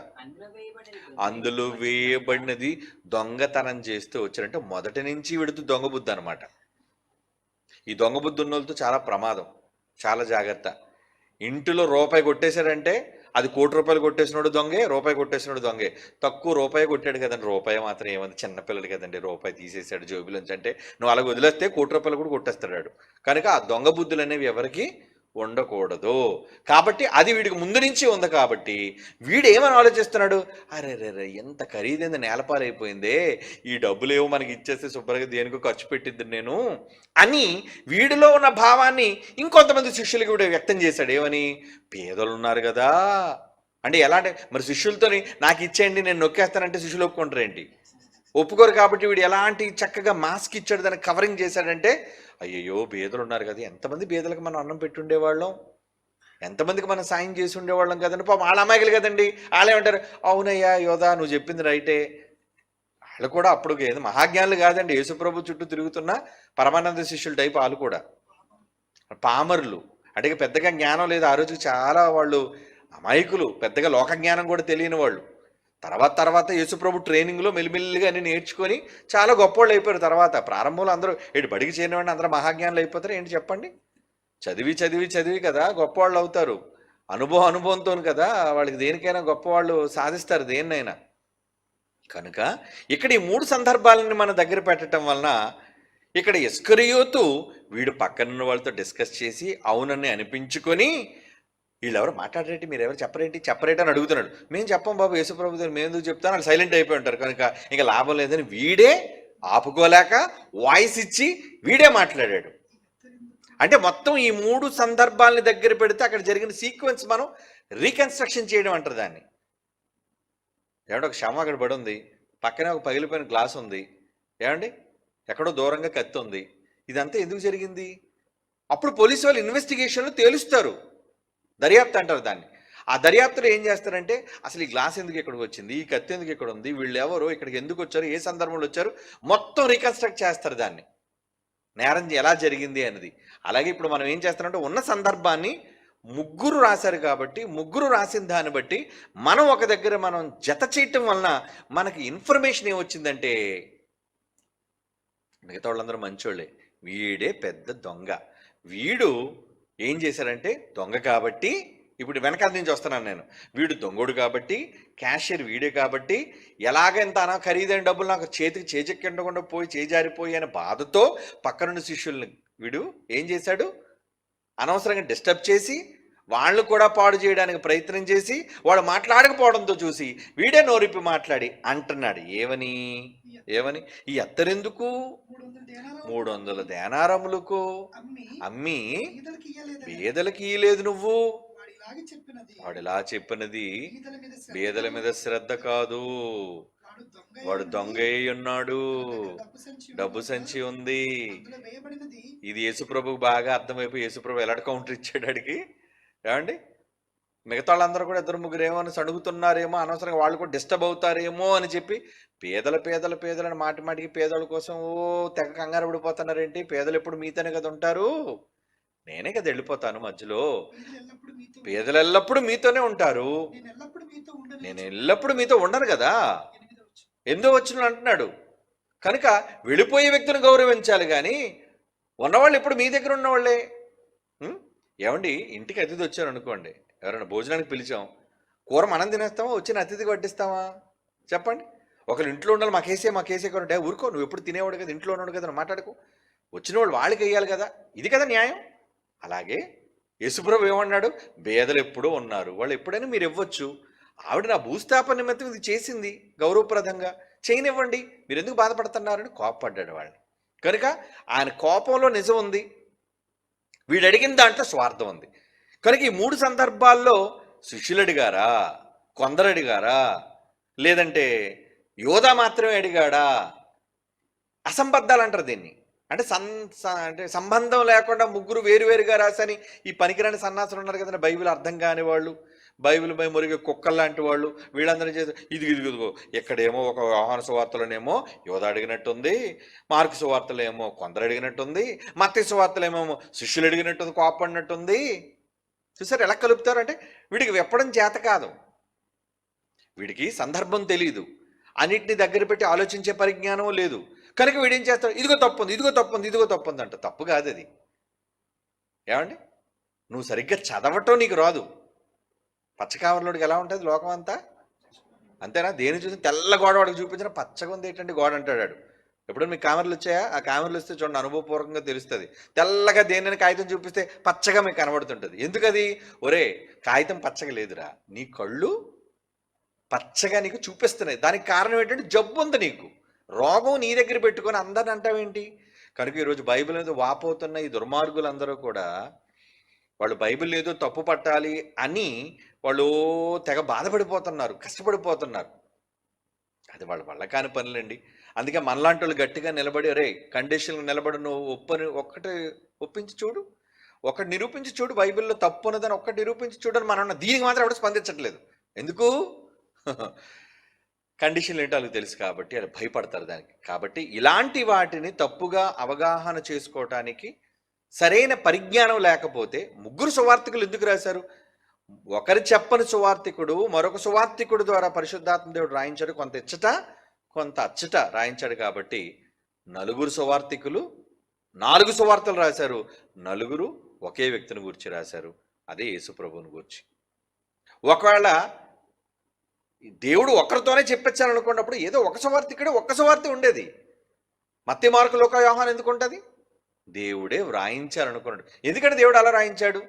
అందులో వేయబడినది దొంగతనం చేస్తూ వచ్చారంటే మొదటి నుంచి వీడితో దొంగ బుద్ధి అనమాట. ఈ దొంగ బుద్ధి ఉన్న వాళ్ళతో చాలా ప్రమాదం, చాలా జాగ్రత్త. ఇంటిలో రూపాయి కొట్టేశాడంటే అది ₹1,00,00,000 కొట్టేసినోడు దొంగే, రూపాయి కొట్టేసినోడు దొంగే. తక్కువ రూపాయి కొట్టాడు కదండి, రూపాయి మాత్రం ఏముంది, చిన్నపిల్లడు కదండి, రూపాయి తీసేసాడు జేబులోంచి అంటే నువ్వు అలాగ వదిలేస్తే ₹1,00,00,000 కూడా కొట్టేస్తాడు వాడు. కనుక ఆ దొంగ బుద్ధులు అనేవి ఎవరికి ఉండకూడదు. కాబట్టి అది వీడికి ముందు నుంచి ఉంది కాబట్టి వీడు ఏమని ఆలోచిస్తున్నాడు, అరే రే రే ఎంత ఖరీదైంది నేలపాలైపోయిందే, ఈ డబ్బులేవో మనకి ఇచ్చేస్తే శుభ్రంగా దేనికో ఖర్చు పెట్టిద్ది నేను అని వీడిలో ఉన్న భావాన్ని ఇంకొంతమంది శిష్యులకి కూడా వ్యక్తం చేశాడు. ఏమని, పేదలు ఉన్నారు కదా అంటే ఎలా అంటే, మరి శిష్యులతోని నాకు ఇచ్చేయండి నేను నొక్కేస్తానంటే శిష్యులు ఒప్పుకుంటారు ఏంటి, ఒప్పుకోరు. కాబట్టి వీడు ఎలాంటి చక్కగా మాస్క్ ఇచ్చాడు, దాన్ని కవరింగ్ చేశాడంటే, అయ్యయ్యో బీదలు ఉన్నారు కదా, ఎంతమంది బీదలకు మనం అన్నం పెట్టుండేవాళ్ళం, ఎంతమందికి మనం సాయం చేసి ఉండేవాళ్ళం కదండి, పాపం వాళ్ళ అమ్మాయిలు కదండి, వాళ్ళేమంటారు, అవునయ్యా యోధా నువ్వు చెప్పింది రైటే. వాళ్ళు కూడా అప్పుడు ఏదో మహాజ్ఞానులు కాదండి, యేసుప్రభు చుట్టూ తిరుగుతున్న పరమానంద శిష్యుల టైప్ వాళ్ళు కూడా పామరులు. అంటే పెద్దగా జ్ఞానం లేదు ఆ రోజుకి, చాలా వాళ్ళు అమాయకులు, పెద్దగా లోక జ్ఞానం కూడా తెలియని వాళ్ళు. తర్వాత యేసుప్రభు ట్రైనింగ్లో మెల్లిమెల్లిగా అన్ని నేర్చుకొని చాలా గొప్పవాళ్ళు అయిపోయారు. తర్వాత ప్రారంభంలో అందరూ బడికి చేరినవాడిని అందరూ మహాజ్ఞానులు అయిపోతారు ఏంటి చెప్పండి, చదివి కదా గొప్పవాళ్ళు అవుతారు, అనుభవంతో కదా వాళ్ళకి దేనికైనా గొప్పవాళ్ళు సాధిస్తారు దేన్నైనా. కనుక ఇక్కడ ఈ 3 సందర్భాలని మన దగ్గర పెట్టడం వలన ఇక్కడ ఇస్కరియోతు వీడు పక్కనున్న వాళ్ళతో డిస్కస్ చేసి అవునని అనిపించుకొని, వీళ్ళెవరు మాట్లాడరేంటి, మీరు ఎవరు చెప్పరేంటి అని అడుగుతున్నాడు. మేము చెప్పం బాబు యేసుప్రభు మేము ఎందుకు చెప్తాను, వాళ్ళు సైలెంట్ అయిపోయి ఉంటారు. కనుక ఇంకా లాభం లేదని వీడే ఆపుకోలేక వాయిస్ ఇచ్చి వీడే మాట్లాడాడు. అంటే మొత్తం ఈ 3 సందర్భాలని దగ్గర పెడితే అక్కడ జరిగిన సీక్వెన్స్ మనం రీకన్స్ట్రక్షన్ చేయడం అంటారు దాన్ని. ఏమంటే ఒక శవం అక్కడ పడి ఉంది, పక్కనే ఒక పగిలిపోయిన గ్లాస్ ఉంది, ఏమండి ఎక్కడో దూరంగా కత్తి ఉంది, ఇదంతా ఎందుకు జరిగింది? అప్పుడు పోలీసు వాళ్ళు ఇన్వెస్టిగేషన్లో తేలుస్తారు, దర్యాప్తు అంటారు దాన్ని. ఆ దర్యాప్తులో ఏం చేస్తారంటే, అసలు ఈ గ్లాస్ ఎందుకు ఇక్కడికి వచ్చింది, ఈ కత్తి ఎందుకు ఇక్కడ ఉంది, వీళ్ళు ఎవరు, ఇక్కడికి ఎందుకు వచ్చారు, ఏ సందర్భంలో వచ్చారు, మొత్తం రీకన్స్ట్రక్ట్ చేస్తారు దాన్ని, నేరం ఎలా జరిగింది అనేది. అలాగే ఇప్పుడు మనం ఏం చేస్తామంటే, ఉన్న సందర్భాన్ని 3 రాశారు కాబట్టి 3 రాసిన దాన్ని బట్టి మనం ఒక దగ్గర మనం జత చేయటం వలన మనకి ఇన్ఫర్మేషన్ ఏమొచ్చిందంటే, మిగతా వాళ్ళందరూ మంచోళ్ళే, వీడే పెద్ద దొంగ. వీడు ఏం చేశారంటే, దొంగ కాబట్టి ఇప్పుడు వెనకాల నుంచి వస్తున్నాను నేను, వీడు దొంగోడు కాబట్టి, క్యాషియర్ వీడే కాబట్టి, ఎలాగంత ఖరీదైన డబ్బులు నాకు చేతికి చేజెక్కిండకుండా పోయి చేజారిపోయి అనే బాధతో పక్కనున్న శిష్యుల్ని వీడు ఏం చేశాడు, అనవసరంగా డిస్టర్బ్ చేసి వాళ్ళు కూడా పాడు చేయడానికి ప్రయత్నం చేసి వాడు మాట్లాడకపోవడంతో చూసి వీడే నోరిప్పి మాట్లాడి అంటున్నాడు. ఏమని ఈ అత్తరెందుకు 300 దేనారములకు అమ్మి బీదలకి ఇయ్యలేదు నువ్వు, వాడిలా చెప్పినది బీదల మీద శ్రద్ధ కాదు, వాడు దొంగ ఉన్నాడు, డబ్బు సంచి ఉంది. ఇది యేసుప్రభుకు బాగా అర్థమైపోయి యేసుప్రభు ఎలాంటి కౌంటర్ ఇచ్చాడు అడిగి, ఏమండి మిగతా వాళ్ళందరూ కూడా 2-3 ఏమో అని అడుగుతున్నారేమో, అనవసరంగా వాళ్ళు కూడా డిస్టర్బ్ అవుతారేమో అని చెప్పి పేదలని మాటికి పేదల కోసం తెగ కంగారు పడిపోతున్నారేంటి, పేదలు ఎప్పుడు మీతోనే కదా ఉంటారు, నేనే కదా వెళ్ళిపోతాను మధ్యలో, పేదలు ఎల్లప్పుడూ మీతోనే ఉంటారు, నేను ఎల్లప్పుడూ మీతో ఉండను కదా, ఎందుకు వచ్చిన అంటున్నాడు. కనుక వెళ్ళిపోయే వ్యక్తిని గౌరవించాలి కానీ ఉన్నవాళ్ళు ఎప్పుడు మీ దగ్గర ఉన్నవాళ్ళే. ఏమండి ఇంటికి అతిథి వచ్చారు అనుకోండి, ఎవరైనా భోజనానికి పిలిచాం, కూర మనం తినేస్తామా, వచ్చిన అతిథికి వడ్డిస్తామా చెప్పండి? ఒకరు ఇంట్లో ఉండాలి, మాకేసే కొనంటే ఊరుకో, నువ్వు ఎప్పుడు తినేవాడు కదా, ఇంట్లో ఉన్నాడు కదా, మాట్లాడుకో, వచ్చిన వాళ్ళు వాళ్ళకి వేయాలి కదా, ఇది కదా న్యాయం. అలాగే యేసుప్రభు ఏమన్నాడు, బేదలు ఎప్పుడూ ఉన్నారు, వాళ్ళు ఎప్పుడైనా మీరు ఇవ్వచ్చు, ఆవిడ నా భూస్థాపన నిమిత్తం ఇది చేసింది గౌరవప్రదంగా చేయనివ్వండి, మీరు ఎందుకు బాధపడుతున్నారని కోపపడ్డాడు వాళ్ళని. కనుక ఆయన కోపంలో నిజం ఉంది, వీడు అడిగిన దాంట్లో స్వార్థం ఉంది. కనుక ఈ 3 సందర్భాల్లో శిష్యులు అడిగారా, కొందరు అడిగారా, లేదంటే యోధా మాత్రమే అడిగాడా, అసంబద్ధాలు అంటారు దీన్ని. అంటే అంటే సంబంధం లేకుండా 3 వేరువేరుగా రాసని ఈ పనికిరాని సన్నాసులు ఉన్నారు కదండి, బైబిల్ అర్థం కాని వాళ్ళు, బైబిల్ పై మురిగే కుక్కలు లాంటి వాళ్ళు, వీళ్ళందరూ చేసి ఇదిగో ఇక్కడేమో ఒక యోహాను సువార్తలోనేమో యోధ అడిగినట్టుంది, మార్కు సువార్తలో ఏమో కొందరు అడిగినట్టుంది, మత్తయి సువార్తలో ఏమో శిష్యులు అడిగినట్టుంది, కోపడినట్టుంది. చూసారు ఎలా కలుపుతారు? అంటే వీడికి విప్పడం చేత కాదు, వీడికి సందర్భం తెలియదు, అన్నిటిని దగ్గర పెట్టి ఆలోచించే పరిజ్ఞానం లేదు. కనుక వీడేం చేస్తాడు, ఇదిగో తప్పుంది అంట. తప్పు కాదు అది. ఏమండి, నువ్వు సరిగ్గా చదవటం నీకు రాదు, పచ్చ కావర్లోడికి ఎలా ఉంటుంది లోకం అంతా? అంతేనా? దేని చూసి తెల్ల గోడ వాడికి చూపించిన పచ్చగా ఉంది ఏంటంటే గోడ అంటాడు వాడు. ఎప్పుడైనా మీకు కామెర్లు వచ్చాయా? ఆ కామెర్లు వస్తే చూడండి, అనుభవపూర్వకంగా తెలుస్తుంది. తెల్లగా దేనిని కాగితం చూపిస్తే పచ్చగా మీకు కనబడుతుంటుంది. ఎందుకది? ఒరే, కాగితం పచ్చగా లేదురా, నీ కళ్ళు పచ్చగా నీకు చూపిస్తున్నాయి. దానికి కారణం ఏంటంటే జబ్బు ఉంది నీకు, రోగం నీ దగ్గర పెట్టుకొని అందరిని అంటావేంటి? కనుక ఈరోజు బైబిల్ మీద వాపోతున్న ఈ దుర్మార్గులందరూ కూడా వాళ్ళు బైబిల్ ఏదో తప్పు పట్టాలి అని వాళ్ళు తెగ బాధపడిపోతున్నారు, కష్టపడిపోతున్నారు. అది వాళ్ళ వల్ల కాని పనులండి. అందుకే మనలాంటి వాళ్ళు గట్టిగా నిలబడి, రే కండిషన్ నిలబడి నువ్వు ఒక్కటి ఒప్పించి చూడు, ఒకటి నిరూపించి చూడు, బైబిల్లో తప్పు ఉన్నదని ఒక్కటి నిరూపించి చూడని మనం దీనికి మాత్రం ఎవరు స్పందించట్లేదు. ఎందుకు? కండిషన్లు ఏంటో వాళ్ళకి తెలుసు కాబట్టి వాళ్ళు భయపడతారు దానికి. కాబట్టి ఇలాంటి వాటిని తప్పుగా అవగాహన చేసుకోవటానికి సరైన పరిజ్ఞానం లేకపోతే ముగ్గురు సువార్తికులు ఎందుకు రాశారు? ఒకరు చెప్పని సువార్తికుడు మరొక సువార్తికుడు ద్వారా పరిశుద్ధాత్మ దేవుడు రాయించాడు. కొంత ఇచ్చట కొంత అచ్చట రాయించాడు. కాబట్టి నలుగురు సువార్తికులు 4 సువార్తలు రాశారు. నలుగురు ఒకే వ్యక్తిని గురించి రాశారు, అదే యేసుప్రభుని గురించి. ఒకవేళ దేవుడు ఒకరితోనే చెప్పించాలనుకున్నప్పుడు ఏదో ఒక సువార్తికుడే ఒక్క సువార్త ఉండేది. మత్తయి, మార్కు, లూకా, యోహాను ఎందుకు ఉంటుంది? దేవుడే వ్రాయించాలనుకున్నాడు. ఎందుకంటే దేవుడు అలా రాయించాడు.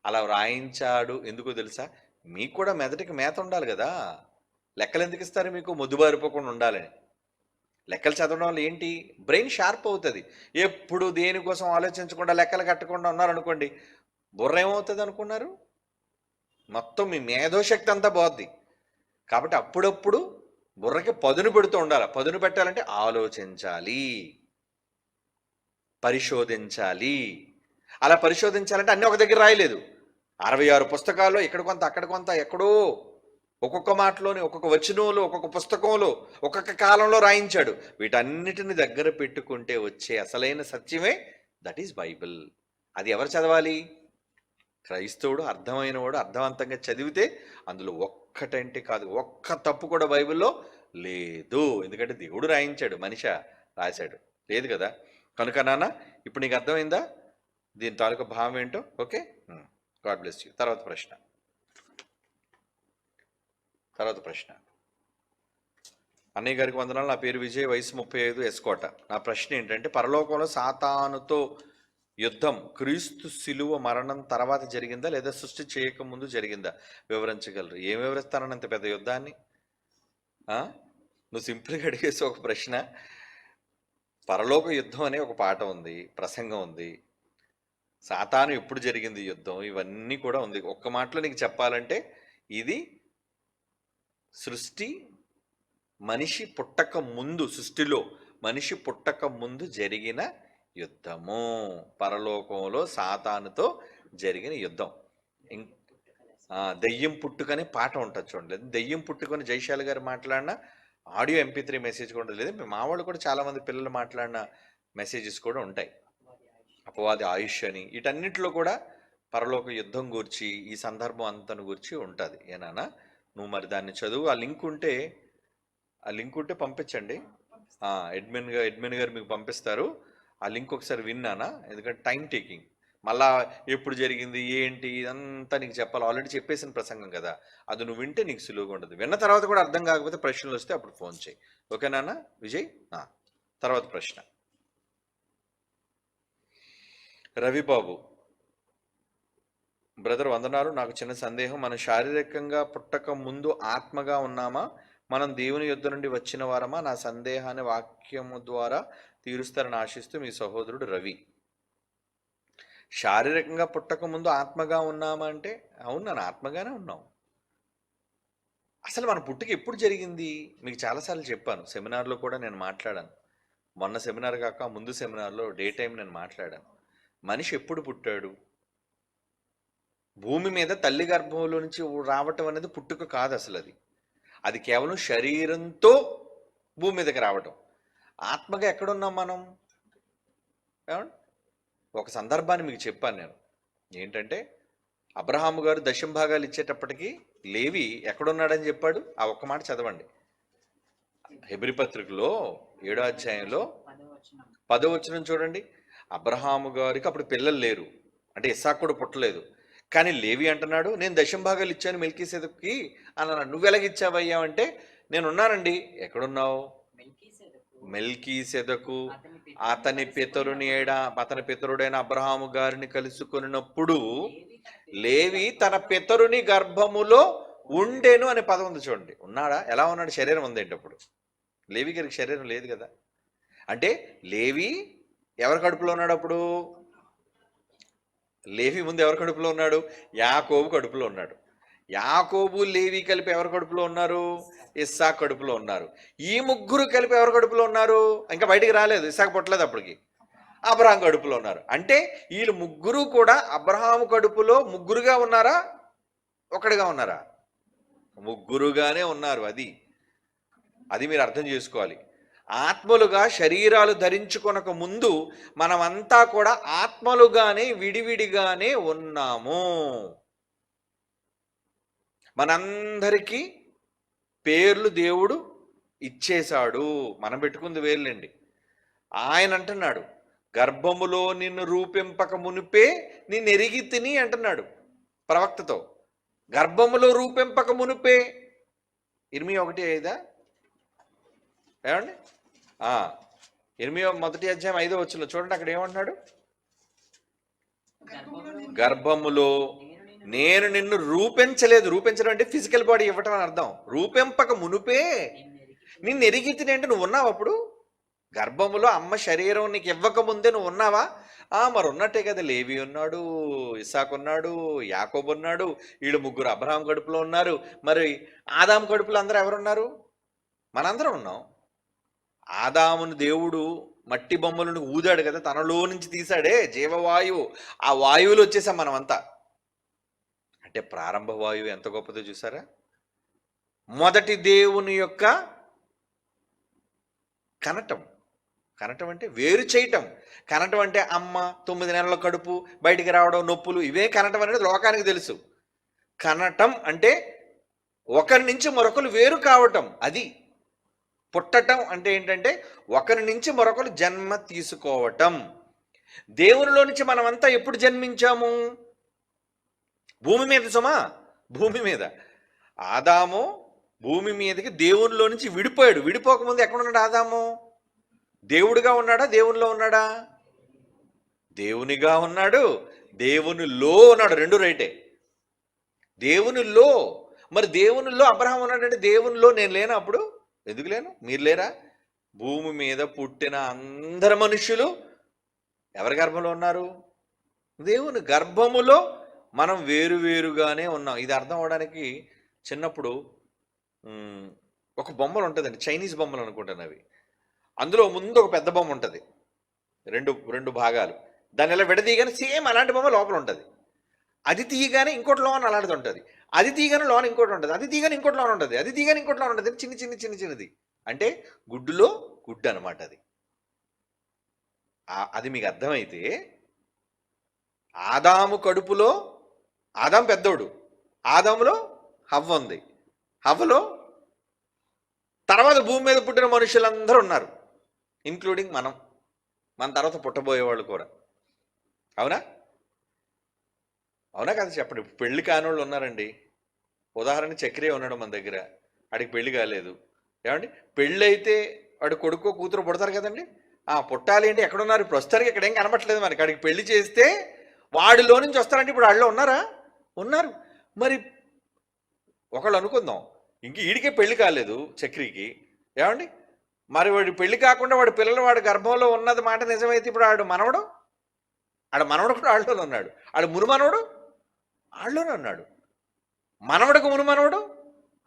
అలా వ్రాయించాడు ఎందుకో తెలుసా? మీకు కూడా మెదటికి మేత ఉండాలి కదా. లెక్కలు ఎందుకు ఇస్తారు మీకు? మొద్దుబారిపోకుండా ఉండాలని. లెక్కలు చదవడం వల్ల ఏంటి? బ్రెయిన్ షార్ప్ అవుతుంది. ఎప్పుడు దేనికోసం ఆలోచించకుండా లెక్కలు కట్టకుండా ఉన్నారనుకోండి, బుర్ర ఏమవుతుంది అనుకున్నారు? మొత్తం మీ మేధోశక్తి అంతా పోద్ది. కాబట్టి అప్పుడప్పుడు బుర్రకి పదును పెడుతూ ఉండాలి. పదును పెట్టాలంటే ఆలోచించాలి, పరిశోధించాలి. అలా పరిశోధించాలంటే అన్నీ ఒక దగ్గర రాయలేదు. 66 పుస్తకాల్లో ఇక్కడ కొంత అక్కడ కొంత ఎక్కడో ఒక్కొక్క మాటలోని ఒక్కొక్క వచనంలో ఒక్కొక్క పుస్తకంలో ఒక్కొక్క కాలంలో రాయించాడు. వీటన్నిటిని దగ్గర పెట్టుకుంటే వచ్చే అసలైన సత్యమే దట్ ఈస్ బైబిల్. అది ఎవరు చదవాలి? క్రైస్తవుడు, అర్థమైన వాడు అర్థవంతంగా చదివితే అందులో ఒక్కటంటే కాదు, ఒక్క తప్పు కూడా బైబిల్లో లేదు. ఎందుకంటే దేవుడు రాయించాడు, మనిషి రాశాడు లేదు కదా. కనుక నాన్న, ఇప్పుడు నీకు అర్థమైందా దీని తాలూకా భావం ఏంటో? Okay, God bless you. తర్వాత ప్రశ్న. అన్నయ్య గారికి వందనాలు. నా పేరు విజయ్, వయసు 35, ఎస్కోట. నా ప్రశ్న ఏంటంటే, పరలోకంలో సాతానుతో యుద్ధం క్రీస్తు శిలువ మరణం తర్వాత జరిగిందా లేదా సృష్టి చేయకముందు జరిగిందా? వివరించగలరు? ఏం వివరిస్తానని అంత పెద్ద యుద్ధాన్ని? నువ్వు సింపుల్గా అడిగేసి ఒక ప్రశ్న. పరలోక యుద్ధం అనే ఒక పాట ఉంది, ప్రసంగం ఉంది. సాతాను ఎప్పుడు జరిగింది యుద్ధం, ఇవన్నీ కూడా ఉంది. ఒక్క మాటలో నీకు చెప్పాలంటే ఇది సృష్టి మనిషి పుట్టక ముందు, సృష్టిలో మనిషి పుట్టక ముందు జరిగిన యుద్ధము. పరలోకంలో సాతానుతో జరిగిన యుద్ధం. దెయ్యం పుట్టుకని పాట ఉంటుంది చూడండి. దెయ్యం పుట్టుకొని జైశాలి గారు మాట్లాడిన ఆడియో MP3 మెసేజ్ కూడా లేదు. మా వాళ్ళు కూడా చాలామంది పిల్లలు మాట్లాడిన మెసేజెస్ కూడా ఉంటాయి. అపవాది ఆయుష్ అని, వీటన్నిటిలో కూడా పరలోక యుద్ధం గురించి ఈ సందర్భం అంతను గురించి ఉంటుంది. ఏనానా నువ్వు మరి దాన్ని చదువు. ఆ లింక్ ఉంటే పంపించండి. అడ్మిన్ గారు మీకు పంపిస్తారు. ఆ లింక్ ఒకసారి విన్నానా, ఎందుకంటే టైం టేకింగ్. మళ్ళా ఎప్పుడు జరిగింది ఏంటి ఇదంతా నీకు చెప్పాలి. ఆల్రెడీ చెప్పేసిన ప్రసంగం కదా, అది నువ్వు వింటే నీకు సులువుగా ఉంటుంది. విన్న తర్వాత కూడా అర్థం కాకపోతే ప్రశ్నలు వస్తే అప్పుడు ఫోన్ చేయి. ఓకేనా విజయ్? తర్వాత ప్రశ్న. రవిబాబు బ్రదర్ వందనాలు. నాకు చిన్న సందేహం. మనం శారీరకంగా పుట్టక ముందు ఆత్మగా ఉన్నామా? మనం దేవుని యుద్ధ నుండి వచ్చిన వారమా? నా సందేహాన్ని వాక్యము ద్వారా తీరుస్తారని ఆశిస్తూ మీ సహోదరుడు రవి. శారీరకంగా పుట్టక ముందు ఆత్మగా ఉన్నామా అంటే అవును, నన్ను ఆత్మగానే ఉన్నాం. అసలు మన పుట్టుక ఎప్పుడు జరిగింది మీకు చాలాసార్లు చెప్పాను. సెమినార్లో కూడా నేను మాట్లాడాను. మొన్న సెమినార్ కాక ముందు సెమినార్లో డే టైం నేను మాట్లాడాను. మనిషి ఎప్పుడు పుట్టాడు? భూమి మీద తల్లి గర్భంలో నుంచి రావటం అనేది పుట్టుక కాదు. అసలు అది కేవలం శరీరంతో భూమి మీదకి రావటం. ఆత్మగా ఎక్కడున్నాం మనం? ఒక సందర్భాన్ని మీకు చెప్పాను నేను. ఏంటంటే అబ్రహాము గారు దశంభాగాలు ఇచ్చేటప్పటికి లేవి ఎక్కడున్నాడని చెప్పాడు. ఆ ఒక్క మాట చదవండి. హెబ్రీ పత్రికలో 7వ అధ్యాయంలో 10వ వచనం చూడండి. అబ్రహాము గారికి అప్పుడు పిల్లలు లేరు, అంటే ఇస్సాకు కూడా పుట్టలేదు. కానీ లేవి అంటున్నాడు, నేను దశంభాగాలు ఇచ్చాను మెల్కీసెదెకుకి అన్నాడు. నువ్వు ఎలాగిచ్చావయ్యా అంటే, నేను ఉన్నానండి. ఎక్కడున్నావు? మెల్కీసెదెకు మెల్కీసెదెకు అతని పితరుని అతని పితరుడైన అబ్రహాము గారిని కలుసుకున్నప్పుడు లేవి లేవి తన పితరుని గర్భములో ఉండెను అనే పదం ఉంది చూడండి. ఉన్నాడా? ఎలా ఉన్నాడు? శరీరం ఉందేంటి అప్పుడు? లేవి గారికి శరీరం లేదు కదా. అంటే లేవి ఎవరి కడుపులో ఉన్నాడు అప్పుడు? లేవి ముందు ఎవరి కడుపులో ఉన్నాడు? యాకోబు కడుపులో ఉన్నాడు. యాకోబు లేవి కలిపి ఎవరి కడుపులో ఉన్నారు? ఇస్సాకు కడుపులో ఉన్నారు. ఈ ముగ్గురు కలిపి ఎవరి కడుపులో ఉన్నారు? ఇంకా బయటికి రాలేదు, ఇస్సాకు పుట్టలేదు అప్పటికి. అబ్రహాం కడుపులో ఉన్నారు. అంటే వీళ్ళు ముగ్గురు కూడా అబ్రహాము కడుపులో ముగ్గురుగా ఉన్నారా, ఒకటిగా ఉన్నారా? ముగ్గురుగానే ఉన్నారు. అది మీరు అర్థం చేసుకోవాలి. ఆత్మలుగా శరీరాలు ధరించుకొనక ముందు మనమంతా కూడా ఆత్మలుగానే విడివిడిగానే ఉన్నాము. మనందరికీ పేర్లు దేవుడు ఇచ్చేశాడు. మనం పెట్టుకుంది వేర్లండి. ఆయన అంటున్నాడు, గర్భములో నిన్ను రూపింపక మునిపే నిన్ను ఎరిగి తిని అంటున్నాడు ప్రవక్తతో. గర్భములో రూపింపక మునిపే. 21:5 ఏమండి? 1 చూడండి, అక్కడ ఏమంటున్నాడు? గర్భములో నేను నిన్ను రూపించలేదు. రూపించడం అంటే ఫిజికల్ బాడీ ఇవ్వటం అని అర్థం. రూపింపక మునుపే నిన్ను ఎరిగి తిని అంటే నువ్వు ఉన్నావు అప్పుడు. గర్భములో అమ్మ శరీరం నీకు ఇవ్వక ముందే నువ్వు ఉన్నావా? మరి ఉన్నట్టే కదా. లేవి ఉన్నాడు, ఇస్సాకు ఉన్నాడు, యాకోబు ఉన్నాడు, వీళ్ళు ముగ్గురు అబ్రహాం కడుపులో ఉన్నారు. మరి ఆదాము కడుపులో అందరూ ఎవరున్నారు? మనందరం ఉన్నాం. ఆదామును దేవుడు మట్టి బొమ్మలను ఊదాడు కదా, తనలో నుంచి తీశాడే జీవవాయువు. ఆ వాయువులు వచ్చేసాం మనమంతా. అంటే ప్రారంభ వాయువు ఎంత గొప్పదో చూసారా? మొదటి దేవుని యొక్క కనటం అంటే వేరు చేయటం. కనటం అంటే అమ్మ 9 నెలల కడుపు, బయటికి రావడం, నొప్పులు, ఇవే కనటం అనేది లోకానికి తెలుసు. కనటం అంటే ఒకరి నుంచి మరొకరు వేరు కావటం. అది పుట్టటం అంటే ఏంటంటే ఒకరి నుంచి మరొకరు జన్మ తీసుకోవటం. దేవునిలో నుంచి మనమంతా ఎప్పుడు జన్మించాము? భూమి మీద సుమా, భూమి మీద. ఆదాము భూమి మీదకి దేవునిలో నుంచి విడిపోయాడు. విడిపోకముందు ఎక్కడున్నాడు ఆదాము? దేవుడిగా ఉన్నాడా, దేవునిలో ఉన్నాడా? దేవునిగా ఉన్నాడు, దేవునిలో ఉన్నాడు. రెండు రైటే. దేవునిలో. మరి దేవునిలో అబ్రహాం ఉన్నాడంటే దేవునిలో నేను లేనా అప్పుడు? ఎందుకు లేను? మీరు లేరా? భూమి మీద పుట్టిన అందరు మనుషులు ఎవరి గర్భంలో ఉన్నారు? దేవుని గర్భములో మనం వేరువేరుగానే ఉన్నాం. ఇది అర్థం అవడానికి చిన్నప్పుడు ఒక బొమ్మలు ఉంటుందండి, చైనీస్ బొమ్మలు అనుకుంటాను అవి. అందులో ముందు ఒక పెద్ద బొమ్మ ఉంటుంది, రెండు భాగాలు. దాన్ని ఇలా విడదీయగానే సేమ్ అలాంటి బొమ్మ లోపల ఉంటుంది. అది తీయగానే ఇంకోటి లోన్ అలాంటిది ఉంటుంది. అది తీయగానే లోన్ ఇంకోటి ఉంటుంది. అది తీయగానే ఇంకోటి లోన్ ఉంటుంది. అది తీయగానే ఇంకోటి లోన్ ఉంటుంది. చిన్నది. అంటే గుడ్డులో గుడ్డు అనమాట అది. అది మీకు అర్థమైతే ఆదాము కడుపులో ఆదాం పెద్దోడు, ఆదాములో హవ్వ ఉంది, హవ్వలో తర్వాత భూమి మీద పుట్టిన మనుషులందరూ ఉన్నారు, ఇంక్లూడింగ్ మనం, మన తర్వాత పుట్టబోయేవాళ్ళు కూడా. అవునా కదా చెప్పండి. పెళ్లి కానివాళ్ళు ఉన్నారండి. ఉదాహరణ చక్రియ ఉన్నాడు మన దగ్గర, వాడికి పెళ్లి కాలేదు. ఏమండి? పెళ్ళి అయితే వాడు కొడుకో కూతురు పుడతారు కదండి. పుట్టాలి అంటే ఎక్కడున్నారు? ఇప్పుడు వస్తారు, ఇక్కడ ఏం కనబట్టలేదు మనకి. వాడికి పెళ్లి చేస్తే వాడిలో నుంచి వస్తారంటే ఇప్పుడు వాళ్ళలో ఉన్నారా? ఉన్నారు. మరి ఒకళ్ళు అనుకుందాం, ఇంక వీడికే పెళ్లి కాలేదు చక్రికి, ఏమండి? మరి వాడి పెళ్లి కాకుండా వాడి పిల్లలు వాడి గర్భంలో ఉన్నది మాట నిజమైతే ఇప్పుడు ఆడు మనవడు కూడా ఆళ్ళలోనే ఉన్నాడు. ఆడు మునుమనవడు ఆళ్ళలోనే ఉన్నాడు. మనవడికి మునుమనవడు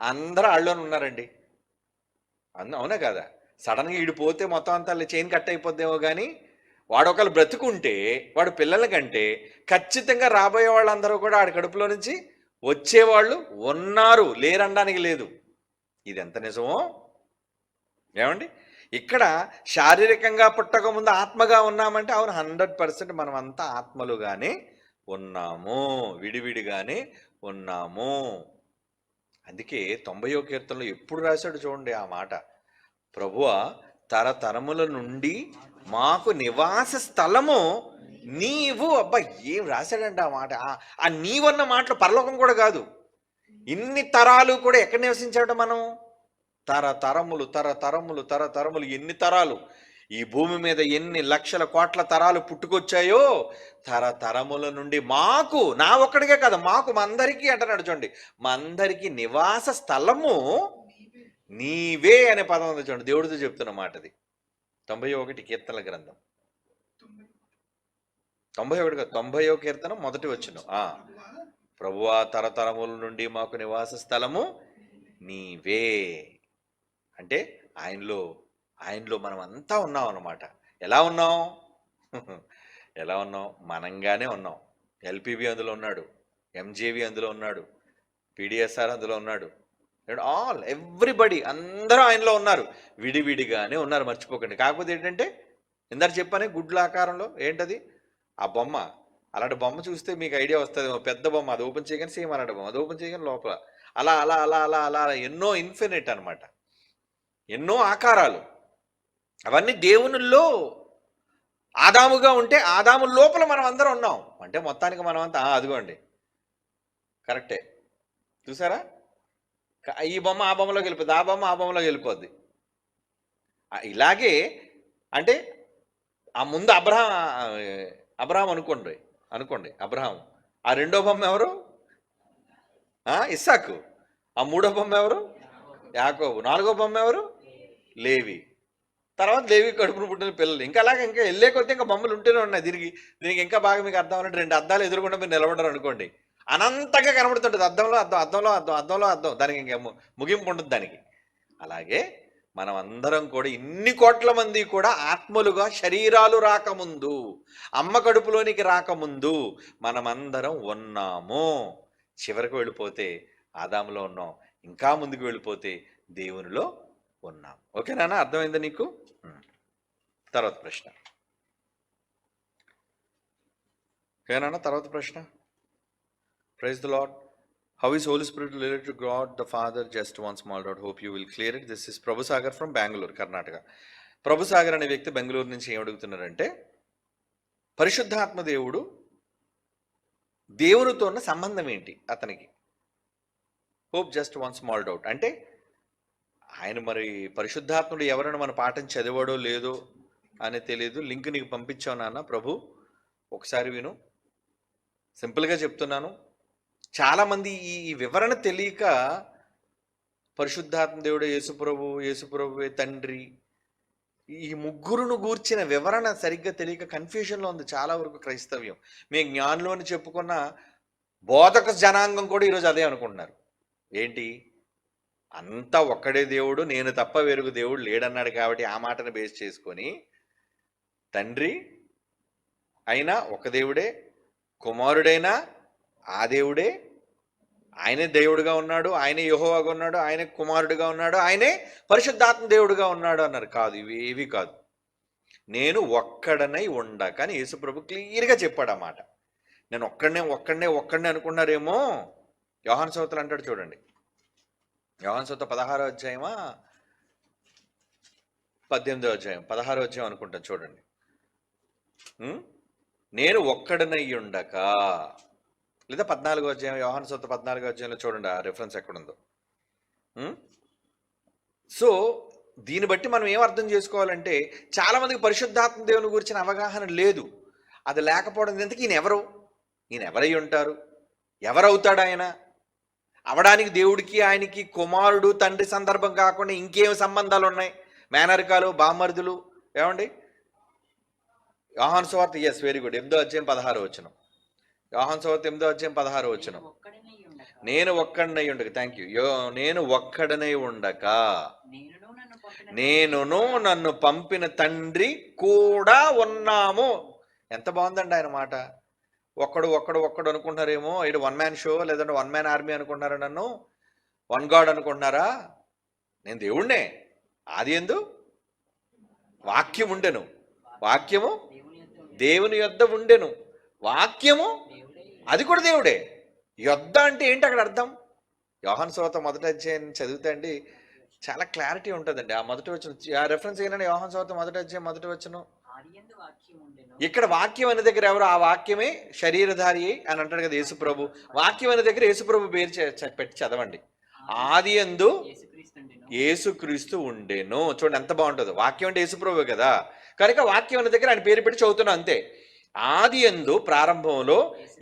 అందరూ ఆళ్ళలోనే ఉన్నారండి. అవునా కదా? సడన్గా ఈడిపోతే మొత్తం అంతా చైన్ కట్ అయిపోద్దేమో కానీ వాడు ఒకళ్ళు బ్రతుకుంటే వాడు పిల్లల కంటే ఖచ్చితంగా రాబోయే వాళ్ళందరూ కూడా ఆడి కడుపులో నుంచి వచ్చేవాళ్ళు ఉన్నారు, లేరనడానికి లేదు. ఇది ఎంత నిజమో ఏమండి? ఇక్కడ శారీరకంగా పుట్టక ముందు ఆత్మగా ఉన్నామంటే అవును, 100% మనం అంతా ఆత్మలుగానే ఉన్నాము, విడివిడిగానే ఉన్నాము. అందుకే 90వ కీర్తనలో ఎప్పుడు రాశాడు చూడండి ఆ మాట, ప్రభువా తరతరముల నుండి మాకు నివాస స్థలము నీవు అబ్బా ఏం రాశాడండి ఆ మాట. ఆ నీవన్న మాటలు పరలోకం కూడా కాదు. ఇన్ని తరాలు కూడా ఎక్కడ నివసించాడు మనం? తరతరములు తరతరములు తరతరములు ఎన్ని తరాలు, ఈ భూమి మీద ఎన్ని లక్షల కోట్ల తరాలు పుట్టుకొచ్చాయో తరతరముల నుండి మాకు, నా ఒక్కడికే కదా, మాకు మా అందరికీ అంటున్నాడు చూడండి, మా అందరికీ నివాస స్థలము నీవే అనే పదం ఉంది చూడండి. దేవుడితో చెప్తున్న మాట అది. 91 కీర్తనల గ్రంథం, 91 కాదు, 90వ కీర్తనం మొదటి వచనం. ప్రభువా తరతరముల నుండి మాకు నివాస స్థలము నీవే. అంటే ఆయనలో మనం అంతా ఉన్నాం అన్నమాట. ఎలా ఉన్నాం? ఎలా ఉన్నాం? మనంగానే ఉన్నాం. ఎల్పిబి అందులో ఉన్నాడు, ఎంజేవి అందులో ఉన్నాడు, పిడిఎస్ఆర్ అందులో ఉన్నాడు, ఎవ్రీబడి అందరూ ఆయనలో ఉన్నారు. విడివిడిగానే ఉన్నారు, మర్చిపోకండి. కాకపోతే ఏంటంటే ఇందాక చెప్పానే గుడ్ల ఆకారంలో ఏంటది ఆ బొమ్మ, అలాంటి బొమ్మ చూస్తే మీకు ఐడియా వస్తుంది. పెద్ద బొమ్మ, అది ఓపెన్ చేయగానే సేమ్ అలాంటి బొమ్మ, అది ఓపెన్ చేయగానే లోపల అలా అలా అలా అలా అలా ఎన్నో ఇన్ఫినిట్ అనమాట, ఎన్నో ఆకారాలు. అవన్నీ దేవునిలో ఆదాముగా ఉంటే ఆదాము లోపల మనం అందరం ఉన్నాం. అంటే మొత్తానికి మనం అంతా అదిగోండి కరెక్టే. చూసారా? ఈ బొమ్మ ఆ బొమ్మలోకి వెళ్ళిపోద్ది, ఆ బొమ్మ ఆ బొమ్మలోకి వెళ్ళిపోద్ది. ఇలాగే అంటే ఆ ముందు అబ్రహాం అనుకోండి అబ్రహాం. ఆ రెండో బొమ్మ ఎవరు? ఇస్సాకు. ఆ మూడో బొమ్మ ఎవరు? యాకోబు. నాలుగో బొమ్మ ఎవరు? లేవి. తర్వాత లేవి కడుపును పుట్టిన పిల్లలు. ఇంకా అలాగే ఇంకా వెళ్ళే కొద్దీ ఇంకా బొమ్మలు ఉంటూనే ఉన్నాయి. దీనికి ఇంకా బాగా మీకు అర్థం అవ్వాలంటే 2 అద్దాలు ఎదురుకుండా మీరు నిలబడరు అనుకోండి, అనంతంగా కనబడుతుంటుంది. అద్దంలో అద్దం, అద్దంలో అద్దం, అద్దంలో అద్దం. దానికి ఇంకా ముగింపు ఉంటుంది దానికి. అలాగే మనం అందరం కూడా ఇన్ని కోట్ల మంది కూడా ఆత్మలుగా శరీరాలు రాకముందు, అమ్మ కడుపులోనికి రాకముందు మనమందరం ఉన్నాము. చివరికి వెళ్ళిపోతే ఆదాములో ఉన్నాం, ఇంకా ముందుకు వెళ్ళిపోతే దేవునిలో ఉన్నాం. ఓకేనా? అర్థమైందా నీకు? తర్వాత ప్రశ్న. ఓకేనా? తర్వాత ప్రశ్న. Praise the lord. How is Holy Spirit related to God the Father? Just one small doubt. Hope you will clear it. This is Prabhu Sagar from Bangalore, Karnataka. Prabhu Sagar అనే వ్యక్తి బెంగళూరు నుంచి ఏం అడుగుతున్నారంటే, పరిశుద్ధాత్మ దేవుడు దేవునితో ఉన్న సంబంధం ఏంటి అతనికి? Hope just one small doubt. అంటే ఆయన మరి పరిశుద్ధాత్ముడు ఎవరైనా మన పాఠం చదివాడో లేదో అని తెలియదు. లింక్ నీకు పంపించావు నాన్న ప్రభు, ఒకసారి విను. సింపుల్గా చెప్తున్నాను, చాలామంది ఈ వివరణ తెలియక పరిశుద్ధాత్మ దేవుడు యేసుప్రభువే తండ్రి, ఈ ముగ్గురును గూర్చిన వివరణ సరిగ్గా తెలియక కన్ఫ్యూజన్లో ఉంది చాలా వరకు క్రైస్తవ్యం. మేము జ్ఞానంలోని చెప్పుకున్న బోధక జనాంగం కూడా ఈరోజు అదే అనుకుంటున్నారు. ఏంటి? అంతా ఒక్కడే దేవుడు, నేను తప్ప వేరొక దేవుడు లేడన్నాడు కాబట్టి ఆ మాటను బేస్ చేసుకొని తండ్రి అయినా ఒక దేవుడే, కుమారుడైనా ఆ దేవుడే, ఆయనే దేవుడుగా ఉన్నాడు, ఆయనే యెహోవాగా ఉన్నాడు, ఆయనే కుమారుడుగా ఉన్నాడు, ఆయనే పరిశుద్ధాత్మ దేవుడుగా ఉన్నాడు అన్నారు. కాదు, ఇవి కాదు. నేను ఒక్కడనై ఉండక అని యేసుప్రభు క్లియర్గా చెప్పాడు ఆ మాట. నేను ఒక్కడనే అనుకున్నారేమో. యోహాను సువార్తలో అంటాడు చూడండి, యోహాను సువార్త 16వ అధ్యాయమా 18వ అధ్యాయం, 16వ అధ్యాయం అనుకుంటాను చూడండి. నేను ఒక్కడనై ఉండక, లేదా 14వ అధ్యాయం, యోహాను సువార్త 14వ అధ్యాయంలో చూడండి ఆ రిఫరెన్స్ ఎక్కడుందో. సో దీన్ని బట్టి మనం ఏం అర్థం చేసుకోవాలంటే, చాలామందికి పరిశుద్ధాత్మ దేవుని గురించిన అవగాహన లేదు. అది లేకపోవడం ఎందుకు? ఈయన ఎవరై ఉంటారు, ఎవరవుతాడు ఆయన? అవడానికి దేవుడికి ఆయనకి కుమారుడు తండ్రి సందర్భం కాకుండా ఇంకేం సంబంధాలు ఉన్నాయి? మేనరికాలు, బామ్మర్దులు. ఏమండి? యోహాను సువార్త, ఎస్ వెరీ గుడ్, 8వ అధ్యాయం 16వ వచనం. యోహాను సువార్త 8వ అధ్యాయం 16వ వచనం. నేను ఒక్కడనై ఉండక, థ్యాంక్ యూ, నేను ఒక్కడనై ఉండక నేనును నన్ను పంపిన తండ్రి కూడా ఉన్నాము. ఎంత బాగుందండి ఆయన మాట. ఒక్కడు అనుకుంటున్నారేమో, ఇటు 1 మ్యాన్ షో లేదంటే 1 మ్యాన్ ఆర్మీ అనుకుంటున్నారా, నన్ను 1 గాడ్ అనుకుంటున్నారా? నేను దేవుణ్ణే. ఆది యందు వాక్యం ఉండెను, వాక్యము దేవుని యొద్ద ఉండెను, వాక్యము అది కూడా దేవుడే. యొద్ద అంటే ఏంటి అక్కడ అర్థం? యోహాను సువార్త 1వ అధ్యాయం చదివితే అండి చాలా క్లారిటీ ఉంటుందండి. ఆ మొదటి వచనం, ఆ రెఫరెన్స్ ఏంటంటే యోహాను సువార్త 1వ అధ్యాయం 1వ వచనం. ఆదియందు వాక్యం ఉండెను. ఇక్కడ వాక్యం అనే దగ్గర ఎవరు? ఆ వాక్యమే శరీరధారి అని అంటాడు కదా యేసుప్రభు. వాక్యం అనే దగ్గర యేసుప్రభు పేరు పెట్టి చదవండి. ఆది యందు యేసుక్రీస్తు ఉండెను. యేసుక్రీస్తు ఉండెను. చూడండి ఎంత బాగుంటుందో. వాక్యం అంటే యేసుప్రభు కదా, కనుక వాక్యం అనే దగ్గర ఆయన పేరు పెట్టి చదువుతున్నాం అంతే. ఆది యందు ప్రారంభంలో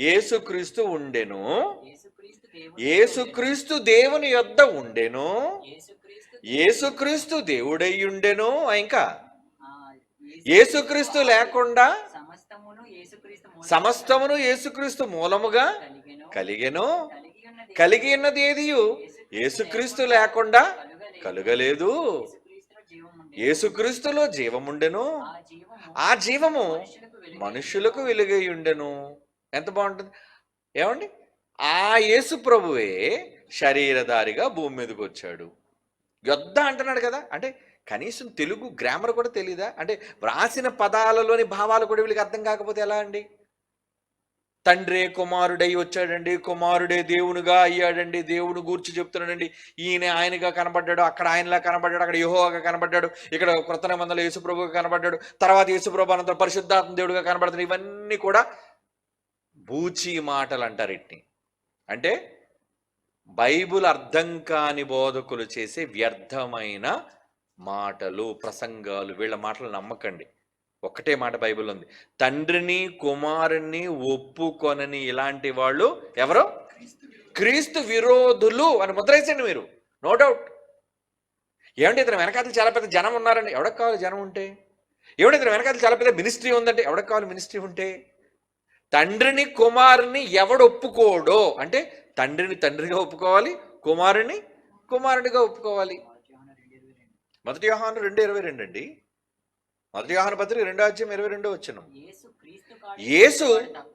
యేసుక్రీస్తు ఉండెను, యేసుక్రీస్తు దేవుని యేసుక్రీస్తు దేవుని యొద్ద ఉండెను, యేసుక్రీస్తు యేసుక్రీస్తు దేవుడై ఉండెను. ఇంకా ఆ, యేసుక్రీస్తు లేకుండా సమస్తమును యేసుక్రీస్తు మూలముగా సమస్తమును యేసుక్రీస్తు మూలముగా కలిగెను. కలిగెను. కలిగి ఉన్నది కలిగి ఉన్నది ఏదియు యేసుక్రీస్తు లేకుండా కలుగలేదు. యేసుక్రీస్తులో జీవం ఉండెను. యేసుక్రీస్తులో జీవముండెను, ఆ జీవము ఆ జీవము మనుషులకు వెలుగై మనుషులకు వెలుగై ఉండెను. ఎంత బాగుంటుంది ఏమండి? ఆ యేసు ప్రభువే శరీరధారిగా భూమి మీదకి వచ్చాడు. యొద్ద అంటున్నాడు కదా, అంటే కనీసం తెలుగు గ్రామర్ కూడా తెలీదా? అంటే వ్రాసిన పదాలలోని భావాలు కూడా వీళ్ళకి అర్థం కాకపోతే ఎలా అండి? తండ్రే కుమారుడై వచ్చాడండి, కుమారుడే దేవునిగా అయ్యాడండి, దేవుని గూర్చి చెప్తున్నాడండి, ఈయన ఆయనగా కనబడ్డాడు, అక్కడ ఆయనలా కనబడ్డాడు, అక్కడ యెహోవాగా కనబడ్డాడు, ఇక్కడ కృత నిబంధనలో యేసుప్రభుగా కనబడ్డాడు, తర్వాత యేసుప్రభు అనంతరం పరిశుద్ధాత్మ దేవుడిగా కనబడుతున్నాడు. ఇవన్నీ కూడా బూచి మాటలు అంటారు వీటిని. అంటే బైబుల్ అర్థం కాని బోధకులు చేసే వ్యర్థమైన మాటలు, ప్రసంగాలు. వీళ్ళ మాటలు నమ్మకండి. ఒక్కటే మాట బైబిల్ ఉంది, తండ్రిని కుమారుణ్ణి ఒప్పుకొనని ఇలాంటి వాళ్ళు ఎవరో క్రీస్తు విరోధులు అని ముద్రేసండి మీరు, నో డౌట్. ఏమంటే ఇతను వెనకాల చాలా పెద్ద జనం ఉన్నారండి, ఎవరికి కావాలి జనం ఉంటే? ఏమంటే ఇతను వెనకాల చాలా పెద్ద మినిస్ట్రీ ఉందంటే ఎవరికి కావాలి మినిస్ట్రీ ఉంటే? తండ్రిని కుమారుని ఎవడు ఒప్పుకోడో, అంటే తండ్రిని తండ్రిగా ఒప్పుకోవాలి, కుమారుని కుమారుడిగా ఒప్పుకోవాలి. మొదటి యోహాను 2:22 అండి. మొదటి యోహాను పత్రిక 2:22 వచ్చిన యేసు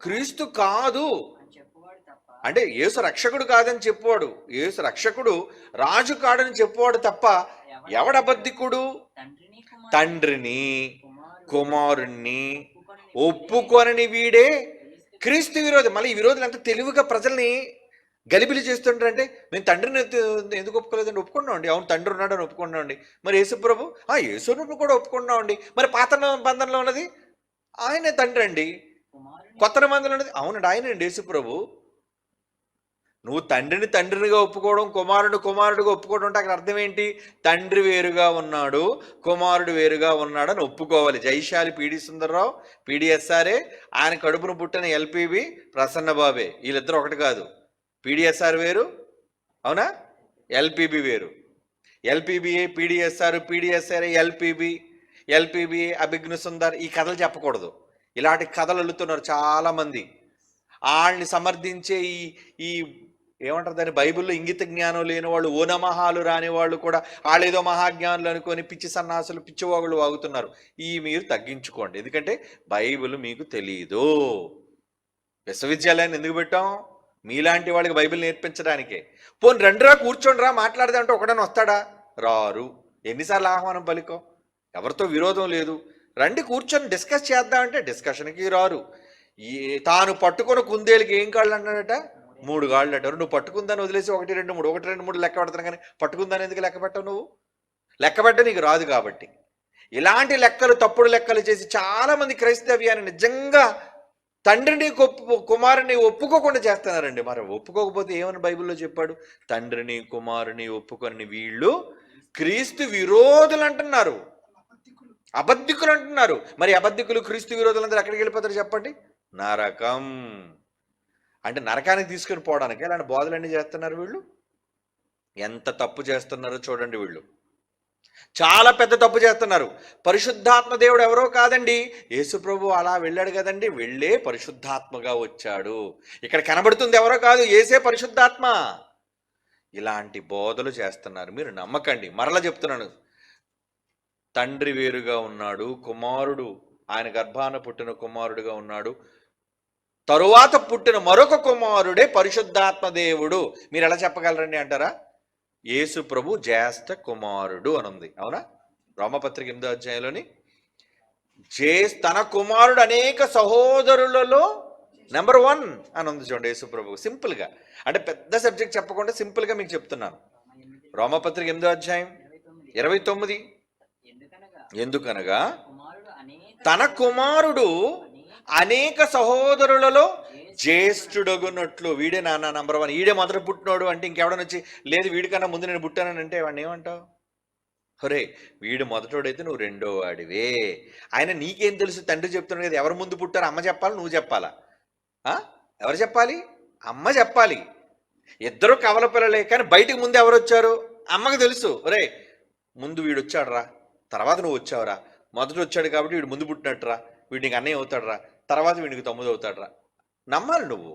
క్రీస్తు కాదు అని చెప్పువాడు తప్ప అంటే యేసు రక్షకుడు కాదని చెప్పువాడు, యేసు రక్షకుడు రాజు కాడని చెప్పువాడు తప్ప ఎవడబద్ధికుడు? తండ్రిని తండ్రిని కుమారుణ్ణి ఒప్పుకొని ఒప్పుకొనని వీడే క్రీస్తు విరోధి. మళ్ళీ ఈ విరోధులు ఎంత తెలివిగా ప్రజల్ని గలిబిలి చేస్తుంటారంటే, మేము తండ్రిని ఎందుకు ఒప్పుకోలేదండి? ఒప్పుకున్నాం అండి. అవును తండ్రి ఉన్నాడని ఒప్పుకున్నాం అండి. మరి యేసుప్రభు యేసుప్రభు కూడా ఒప్పుకున్నాం అండి. మరి పాత బంధంలో ఉన్నది ఆయనే తండ్రి అండి, కుమారుని కొత్త నిబంధనలో ఉన్నది అవునండి ఆయనండి యేసుప్రభు. నువ్వు తండ్రిని తండ్రినిగా ఒప్పుకోవడం, కుమారుడు కుమారుడిగా ఒప్పుకోవడం అంటే అక్కడ అర్థం ఏంటి? తండ్రి వేరుగా ఉన్నాడు, కుమారుడు వేరుగా ఉన్నాడు అని ఒప్పుకోవాలి. జైశాలి పిడి సుందర్రావు పిడిఎస్ఆర్ఏ, ఆయన కడుపును పుట్టిన ఎల్పిబి ప్రసన్నబాబే, వీళ్ళిద్దరు ఒకటి కాదు. పిడిఎస్ఆర్ వేరు, అవునా? ఎల్పిబి వేరు. ఎల్పిబిఏ పిడిఎస్ఆర్, పిడిఎస్ఆర్ ఎల్పిబి, ఎల్పిబిఏ అభిజ్ఞ సుందర్. ఈ కథలు చెప్పకూడదు. ఇలాంటి కథలు అల్లుతున్నారు చాలామంది. వాళ్ళని సమర్థించే ఈ ఈ ఏమంటారు దాన్ని, బైబిల్లో ఇంగిత జ్ఞానం లేని వాళ్ళు, ఓనమహాలు రాని వాళ్ళు కూడా వాళ్ళేదో మహాజ్ఞానులు అనుకొని పిచ్చి సన్నాసులు పిచ్చివాగులు వాగుతున్నారు. ఈ మీరు తగ్గించుకోండి, ఎందుకంటే బైబిల్ మీకు తెలీదు. విశ్వవిద్యాలయాన్ని ఎందుకు పెట్టాం? మీలాంటి వాళ్ళకి బైబిల్ నేర్పించడానికే. పోనీ రండిరా కూర్చోండి రా మాట్లాడదా అంటే ఒకడని వస్తాడా? రారు. ఎన్నిసార్లు ఆహ్వానం పలికో? ఎవరితో విరోధం లేదు, రండి కూర్చొని డిస్కస్ చేద్దామంటే డిస్కషన్కి రారు. తాను పట్టుకున్న కుందేలుకి ఏం కాళ్ళు అన్నాడట? 3 కాళ్ళు అంటారు. నువ్వు పట్టుకుందని వదిలేసి 1, 2, 3 1, 2, 3 లెక్క పెడతాను, కానీ పట్టుకుందని ఎందుకు లెక్క పెట్టవు? నువ్వు లెక్క పెట్ట నీకు రాదు కాబట్టి. ఇలాంటి లెక్కలు, తప్పుడు లెక్కలు చేసి చాలామంది క్రైస్తవ్యాన్ని నిజంగా తండ్రిని కుమారుని ఒప్పుకోకుండా చేస్తున్నారండి. మరి ఒప్పుకోకపోతే ఏమని బైబిల్లో చెప్పాడు? తండ్రిని కుమారుని ఒప్పుకొని వీళ్ళు క్రీస్తు విరోధులు అంటున్నారు, అబద్ధికులు అంటున్నారు. మరి అబద్ధికులు క్రీస్తు విరోధులందరూ ఎక్కడికి వెళ్ళిపోతారు చెప్పండి? నరకం. అంటే నరకానికి తీసుకుని పోవడానికి ఇలాంటి బోధలన్నీ చేస్తున్నారు వీళ్ళు. ఎంత తప్పు చేస్తున్నారో చూడండి. వీళ్ళు చాలా పెద్ద తప్పు చేస్తున్నారు. పరిశుద్ధాత్మ దేవుడు ఎవరో కాదండి, యేసుప్రభు అలా వెళ్ళాడు కదండి, వెళ్ళే పరిశుద్ధాత్మగా వచ్చాడు. ఇక్కడ కనబడుతుంది ఎవరో కాదు, యేసే పరిశుద్ధాత్మ. ఇలాంటి బోధలు చేస్తున్నారు, మీరు నమ్మకండి. మరలా చెప్తున్నాను, తండ్రి వేరుగా ఉన్నాడు, కుమారుడు ఆయన గర్భాన పుట్టిన కుమారుడుగా ఉన్నాడు, తరువాత పుట్టిన మరొక కుమారుడే పరిశుద్ధాత్మ దేవుడు. మీరు ఎలా చెప్పగలరండి అంటారా? యేసు ప్రభు జ్యేష్ఠ కుమారుడు అని ఉంది, అవునా? రోమపత్రిక 8వ అధ్యాయంలోని తన కుమారుడు అనేక సహోదరులలో నెంబర్ 1 అని ఉంది చూడండి. యేసు ప్రభు సింపుల్గా, అంటే పెద్ద సబ్జెక్ట్ చెప్పకుండా సింపుల్గా మీకు చెప్తున్నాను. రోమపత్రిక 8వ అధ్యాయం 29. ఎందుకనగా కుమారుడు అనేక తన కుమారుడు అనేక సహోదరులలో జ్యేష్ఠుడగునట్లు. వీడే నాన్న నంబర్ 1, వీడే మొదట పుట్టినోడు అంటే ఇంకెవడని వచ్చి లేదు వీడికన్నా ముందు నేను పుట్టానని అంటే వాడిని ఏమంటావు? ఒరే వీడు మొదటోడైతే నువ్వు రెండో వాడివే. ఆయన నీకేం తెలుసు? తండ్రి చెప్తున్నాడు కదా, ఎవరు ముందు పుట్టారు అమ్మ చెప్పాలి నువ్వు చెప్పాలా? ఎవరు చెప్పాలి? అమ్మ చెప్పాలి. ఇద్దరు కవల పిల్లలే, కానీ బయటికి ముందు ఎవరు వచ్చారు? అమ్మకు తెలుసు. ఒరే ముందు వీడు వచ్చాడు రా, తర్వాత నువ్వు వచ్చావురా, మొదట వచ్చాడు కాబట్టి వీడు ముందు పుట్టినట్టురా, వీడు నీకు అన్నయ్య అవుతాడు రా, తర్వాత వీడికి తమ్ముడు అవుతాడు రా. నమ్మాలి నువ్వు.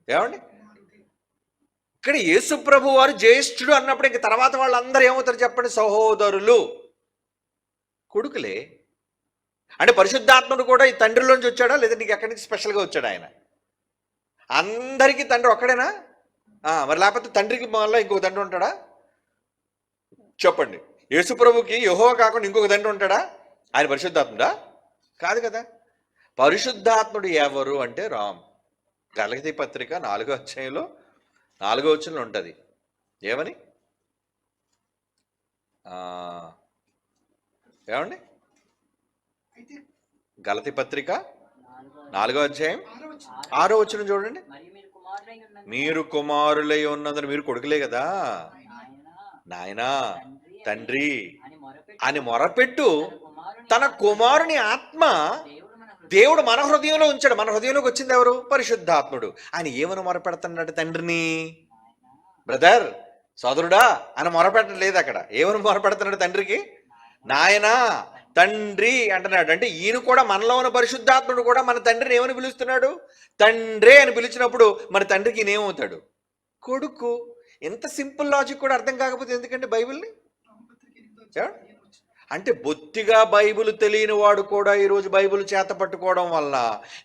ఏమండి ఇక్కడ యేసు ప్రభు వారు జ్యేష్ఠుడు అన్నప్పుడు ఇంక తర్వాత వాళ్ళందరూ ఏమవుతారు చెప్పండి? సహోదరులు, కొడుకులే. అంటే పరిశుద్ధాత్ముడు కూడా ఈ తండ్రిలోంచి వచ్చాడా లేదా నీకు ఎక్కడి నుంచి స్పెషల్గా వచ్చాడు ఆయన? అందరికీ తండ్రి ఒక్కడేనా? మరి లేకపోతే తండ్రికి మళ్ళీ ఇంకొక తండ్రి ఉంటాడా చెప్పండి? యేసు ప్రభుకి యెహోవా కాకుండా ఇంకొక తండ్రి ఉంటాడా? ఆయన పరిశుద్ధాత్ముడా? కాదు కదా. పరిశుద్ధాత్ముడు ఎవరు అంటే రామ్. గలతీ పత్రిక 4వ అధ్యాయంలో 4వ వచనంలో ఉంటుంది. ఏమని? ఏమండి? గలతీ పత్రిక 4వ అధ్యాయం 6వ వచనం చూడండి. మీరు కుమారులై ఉన్నందున మీరు కొడుకులే కదా, నాయనా తండ్రి అని మొరపెట్టు తన కుమారుని ఆత్మ దేవుడు మన హృదయంలో ఉంచాడు. మన హృదయంలోకి వచ్చింది ఎవరు? పరిశుద్ధాత్ముడు. ఆయన ఏమని మొరపెడుతున్నాడు? తండ్రిని. బ్రదర్, సోదరుడా అని మొరపెట్టలేదు. అక్కడ ఏమని మొరపెడుతున్నాడు? తండ్రికి నాయనా తండ్రి అంటున్నాడు. అంటే ఈయన కూడా మనలో ఉన్న పరిశుద్ధాత్ముడు కూడా మన తండ్రిని ఏమని పిలుస్తున్నాడు? తండ్రే అని పిలిచినప్పుడు మన తండ్రికి ఈయన ఏమవుతాడు? కొడుకు. ఎంత సింపుల్ లాజిక్ కూడా అర్థం కాకపోతే ఎందుకంటే బైబిల్ని అంటే బొత్తిగా బైబిల్ తెలియని వాడు కూడా ఈరోజు బైబిల్ చేత పట్టుకోవడం వల్ల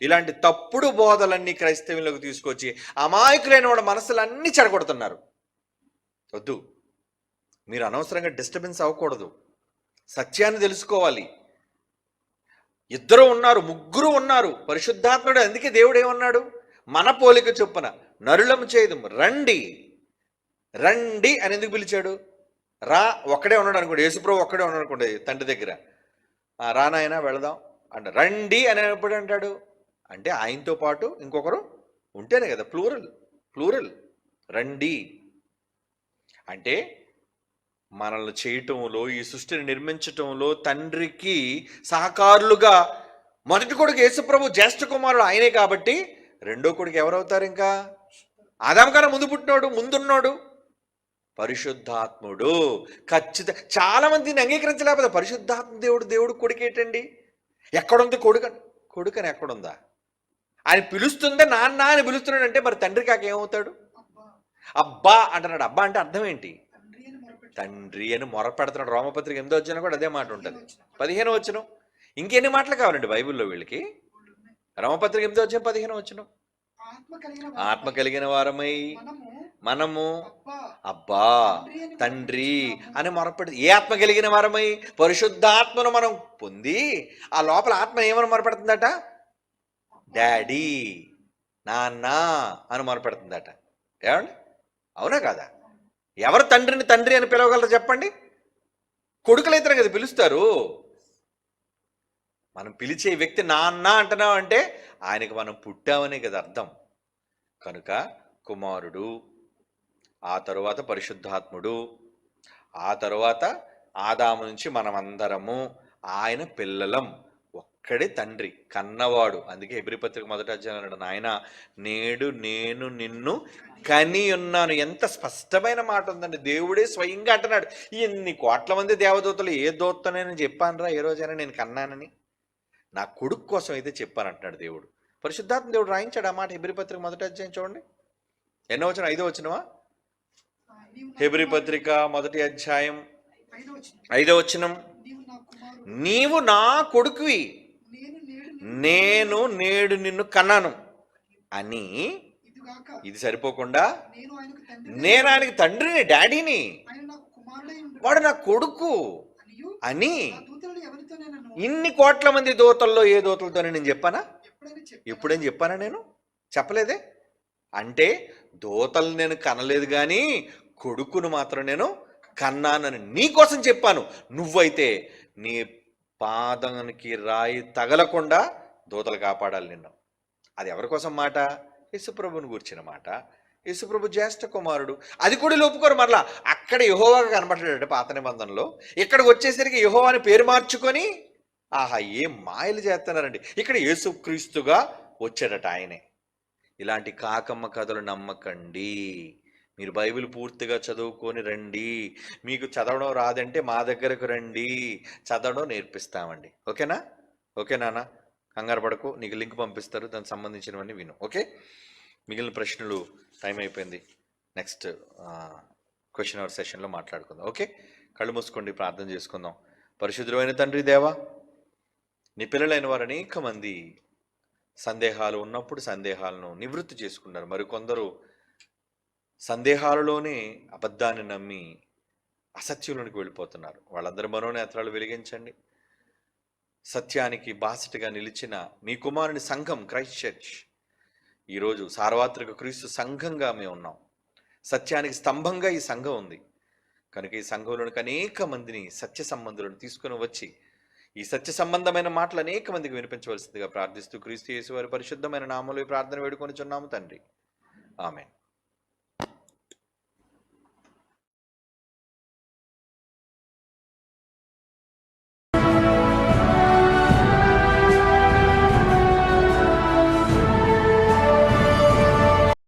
ఇలాంటి తప్పుడు బోధలన్నీ క్రైస్తవులకు తీసుకొచ్చి అమాయకులైన వాడు మనసులన్నీ చెడగొడుతున్నారు. వద్దు, మీరు అనవసరంగా డిస్టర్బెన్స్ అవ్వకూడదు. సత్యాన్ని తెలుసుకోవాలి. ఇద్దరు ఉన్నారు, ముగ్గురు ఉన్నారు, పరిశుద్ధాత్ముడు. అందుకే దేవుడు ఏమన్నాడు? మన పోలిక చొప్పున నరులం చేయదు, రండి రండి అని ఎందుకు పిలిచాడు? రా, ఒక్కడే ఉన్నాడు అనుకోండి, యేసుప్రభు ఒక్కడే ఉన్నాడు అనుకోండి తండ్రి దగ్గర, రా నాయనా వెళదాం అంట. రండి అని ఎప్పుడు అంటాడు? అంటే ఆయనతో పాటు ఇంకొకరు ఉంటేనే కదా. ప్లూరల్ రండి అంటే మనల్ని చేయటంలో, ఈ సృష్టిని నిర్మించటంలో తండ్రికి సహకారులుగా మొదటి కొడుకు యేసుప్రభు జ్యేష్ఠ కుమారుడు ఆయనే కాబట్టి రెండో కొడుకు ఎవరవుతారు? ఇంకా ఆదాము కన్నా ముందు పుట్టినోడు, ముందున్నాడు పరిశుద్ధాత్ముడు. ఖచ్చితంగా చాలా మంది దీన్ని అంగీకరించలేకపోతే పరిశుద్ధాత్మ దేవుడు కొడుకేటండి? ఎక్కడుంది కొడుకని ఎక్కడుందా? ఆయన పిలుస్తుందే నాన్న అని పిలుస్తున్నాడు అంటే మరి తండ్రి కాక ఏమవుతాడు? అబ్బా అంటున్నాడు. అబ్బా అంటే అర్థం ఏంటి? తండ్రి అని మొరపెడుతున్నాడు. రోమపత్రిక 8వ అధ్యాయం కూడా అదే మాట ఉంటుంది. 15వ వచనం. ఇంకెన్ని మాటలు కావాలండి బైబిల్లో వీళ్ళకి? రోమపత్రిక 8వ అధ్యాయం 15వ వచనం. ఆత్మ కలిగిన వారమై మనము అబ్బా తండ్రి అని మొరపెడు. ఏ ఆత్మ కలిగిన వారమై? పరిశుద్ధాత్మను మనం పొంది ఆ లోపల ఆత్మ ఏమని మొరపెడుతుందట? డాడీ, నాన్న అని మొరపెడుతుందట. ఏమండి, అవునా కాదా? ఎవరు తండ్రిని తండ్రి అని పిలవగలరు చెప్పండి? కొడుకులైతే కదా పిలుస్తారు. మనం పిలిచే వ్యక్తి నాన్న అంటున్నాం అంటే ఆయనకు మనం పుట్టామనే కదా అర్థం. కనుక కుమారుడు, ఆ తరువాత పరిశుద్ధాత్ముడు, ఆ తరువాత ఆదాము నుంచి మనమందరము ఆయన పిల్లలం. ఒక్కడే తండ్రి, కన్నవాడు. అందుకే హెబ్రీ పత్రిక 1వ అధ్యాయం అన్నాడు, నాయన నేడు నేను నిన్ను కని ఉన్నాను. ఎంత స్పష్టమైన మాట ఉందండి. దేవుడే స్వయంగా అంటున్నాడు. ఎన్ని కోట్ల మంది దేవదూతలు ఏ దూతనైనా చెప్పానురా ఏ రోజైనా నేను కన్నానని? నా కొడుకు కోసం అయితే చెప్పాను అంటున్నాడు దేవుడు. పరిశుద్ధాత్మ దేవుడు రాయించాడు ఆ మాట. హెబ్రీ పత్రిక 1వ అధ్యాయం చూడండి. ఎన్నో వచనం? 5వ వచనమా? హెబ్రీ పత్రిక 1వ అధ్యాయం 5వ వచనం. నీవు నా కొడుకువి, నేను నేడు నిన్ను కన్నాను అని. ఇది సరిపోకుండా నేను ఆయనకి తండ్రిని, డాడీని, వాడు నా కొడుకు అని ఇన్ని కోట్ల మంది దూతల్లో ఏ దూతలతోనే నేను చెప్పానా? ఎప్పుడేం చెప్పానా? నేను చెప్పలేదే. అంటే దూతలు నేను కనలేదు కానీ కొడుకును మాత్రం నేను కన్నానని నీకోసం చెప్పాను. నువ్వైతే నీ పాదానికి రాయి తగలకుండా దూతలు కాపాడాలి నిన్ను. అది ఎవరి కోసం మాట? యేసుప్రభుని గూర్చిన మాట. యేసుప్రభు జ్యేష్ఠ కుమారుడు. అది కూడా ఒప్పుకోరు. మరలా అక్కడ యెహోవాగా కనబడ్డాడు పాత నిబంధనలో, ఇక్కడికి వచ్చేసరికి యెహోవా అని పేరు మార్చుకొని, ఆహా ఏం మాయలు చేస్తున్నారండి, ఇక్కడ యేసుక్రీస్తుగా వచ్చాడట ఆయనే. ఇలాంటి కాకమ్మ కథలు నమ్మకండి. మీరు బైబిల్ పూర్తిగా చదువుకొని రండి. మీకు చదవడం రాదంటే మా దగ్గరకు రండి, చదవడం నేర్పిస్తామండి. ఓకేనా? ఓకే నాన్న, కంగారు పడకు, నీకు లింక్ పంపిస్తారు, దానికి సంబంధించినవన్నీ విను. ఓకే, మిగిలిన ప్రశ్నలు టైం అయిపోయింది. నెక్స్ట్ క్వశ్చన్ అవర్ సెషన్లో మాట్లాడుకుందాం. ఓకే, కళ్ళు మూసుకోండి, ప్రార్థన చేసుకుందాం. పరిశుద్ధమైన తండ్రి దేవా, నీ పిల్లలైన వారు అనేక మంది సందేహాలు ఉన్నప్పుడు సందేహాలను నివృత్తి చేసుకున్నారు. మరికొందరు సందేహాలలోనే అబద్ధాన్ని నమ్మి అసత్యంలోనికి వెళ్ళిపోతున్నారు. వాళ్ళందరి మనోనేత్రాలు వెలిగించండి. సత్యానికి బాసటగా నిలిచిన మీ కుమారుని సంఘం క్రైస్ట్ చర్చ్ ఈరోజు సార్వత్రిక క్రీస్తు సంఘంగా మేము ఉన్నాం. సత్యానికి స్తంభంగా ఈ సంఘం ఉంది కనుక ఈ సంఘంలోనికి అనేక మందిని సత్య సంబంధులను తీసుకుని వచ్చి ఈ సత్య సంబంధమైన మాటలు అనేక మందికి వినిపించవలసిందిగా ప్రార్థిస్తూ క్రీస్తు యేసు వారి పరిశుద్ధమైన నామములో ఈ ప్రార్థన వేడుకొనిచున్నాము తండ్రి. ఆమేన్.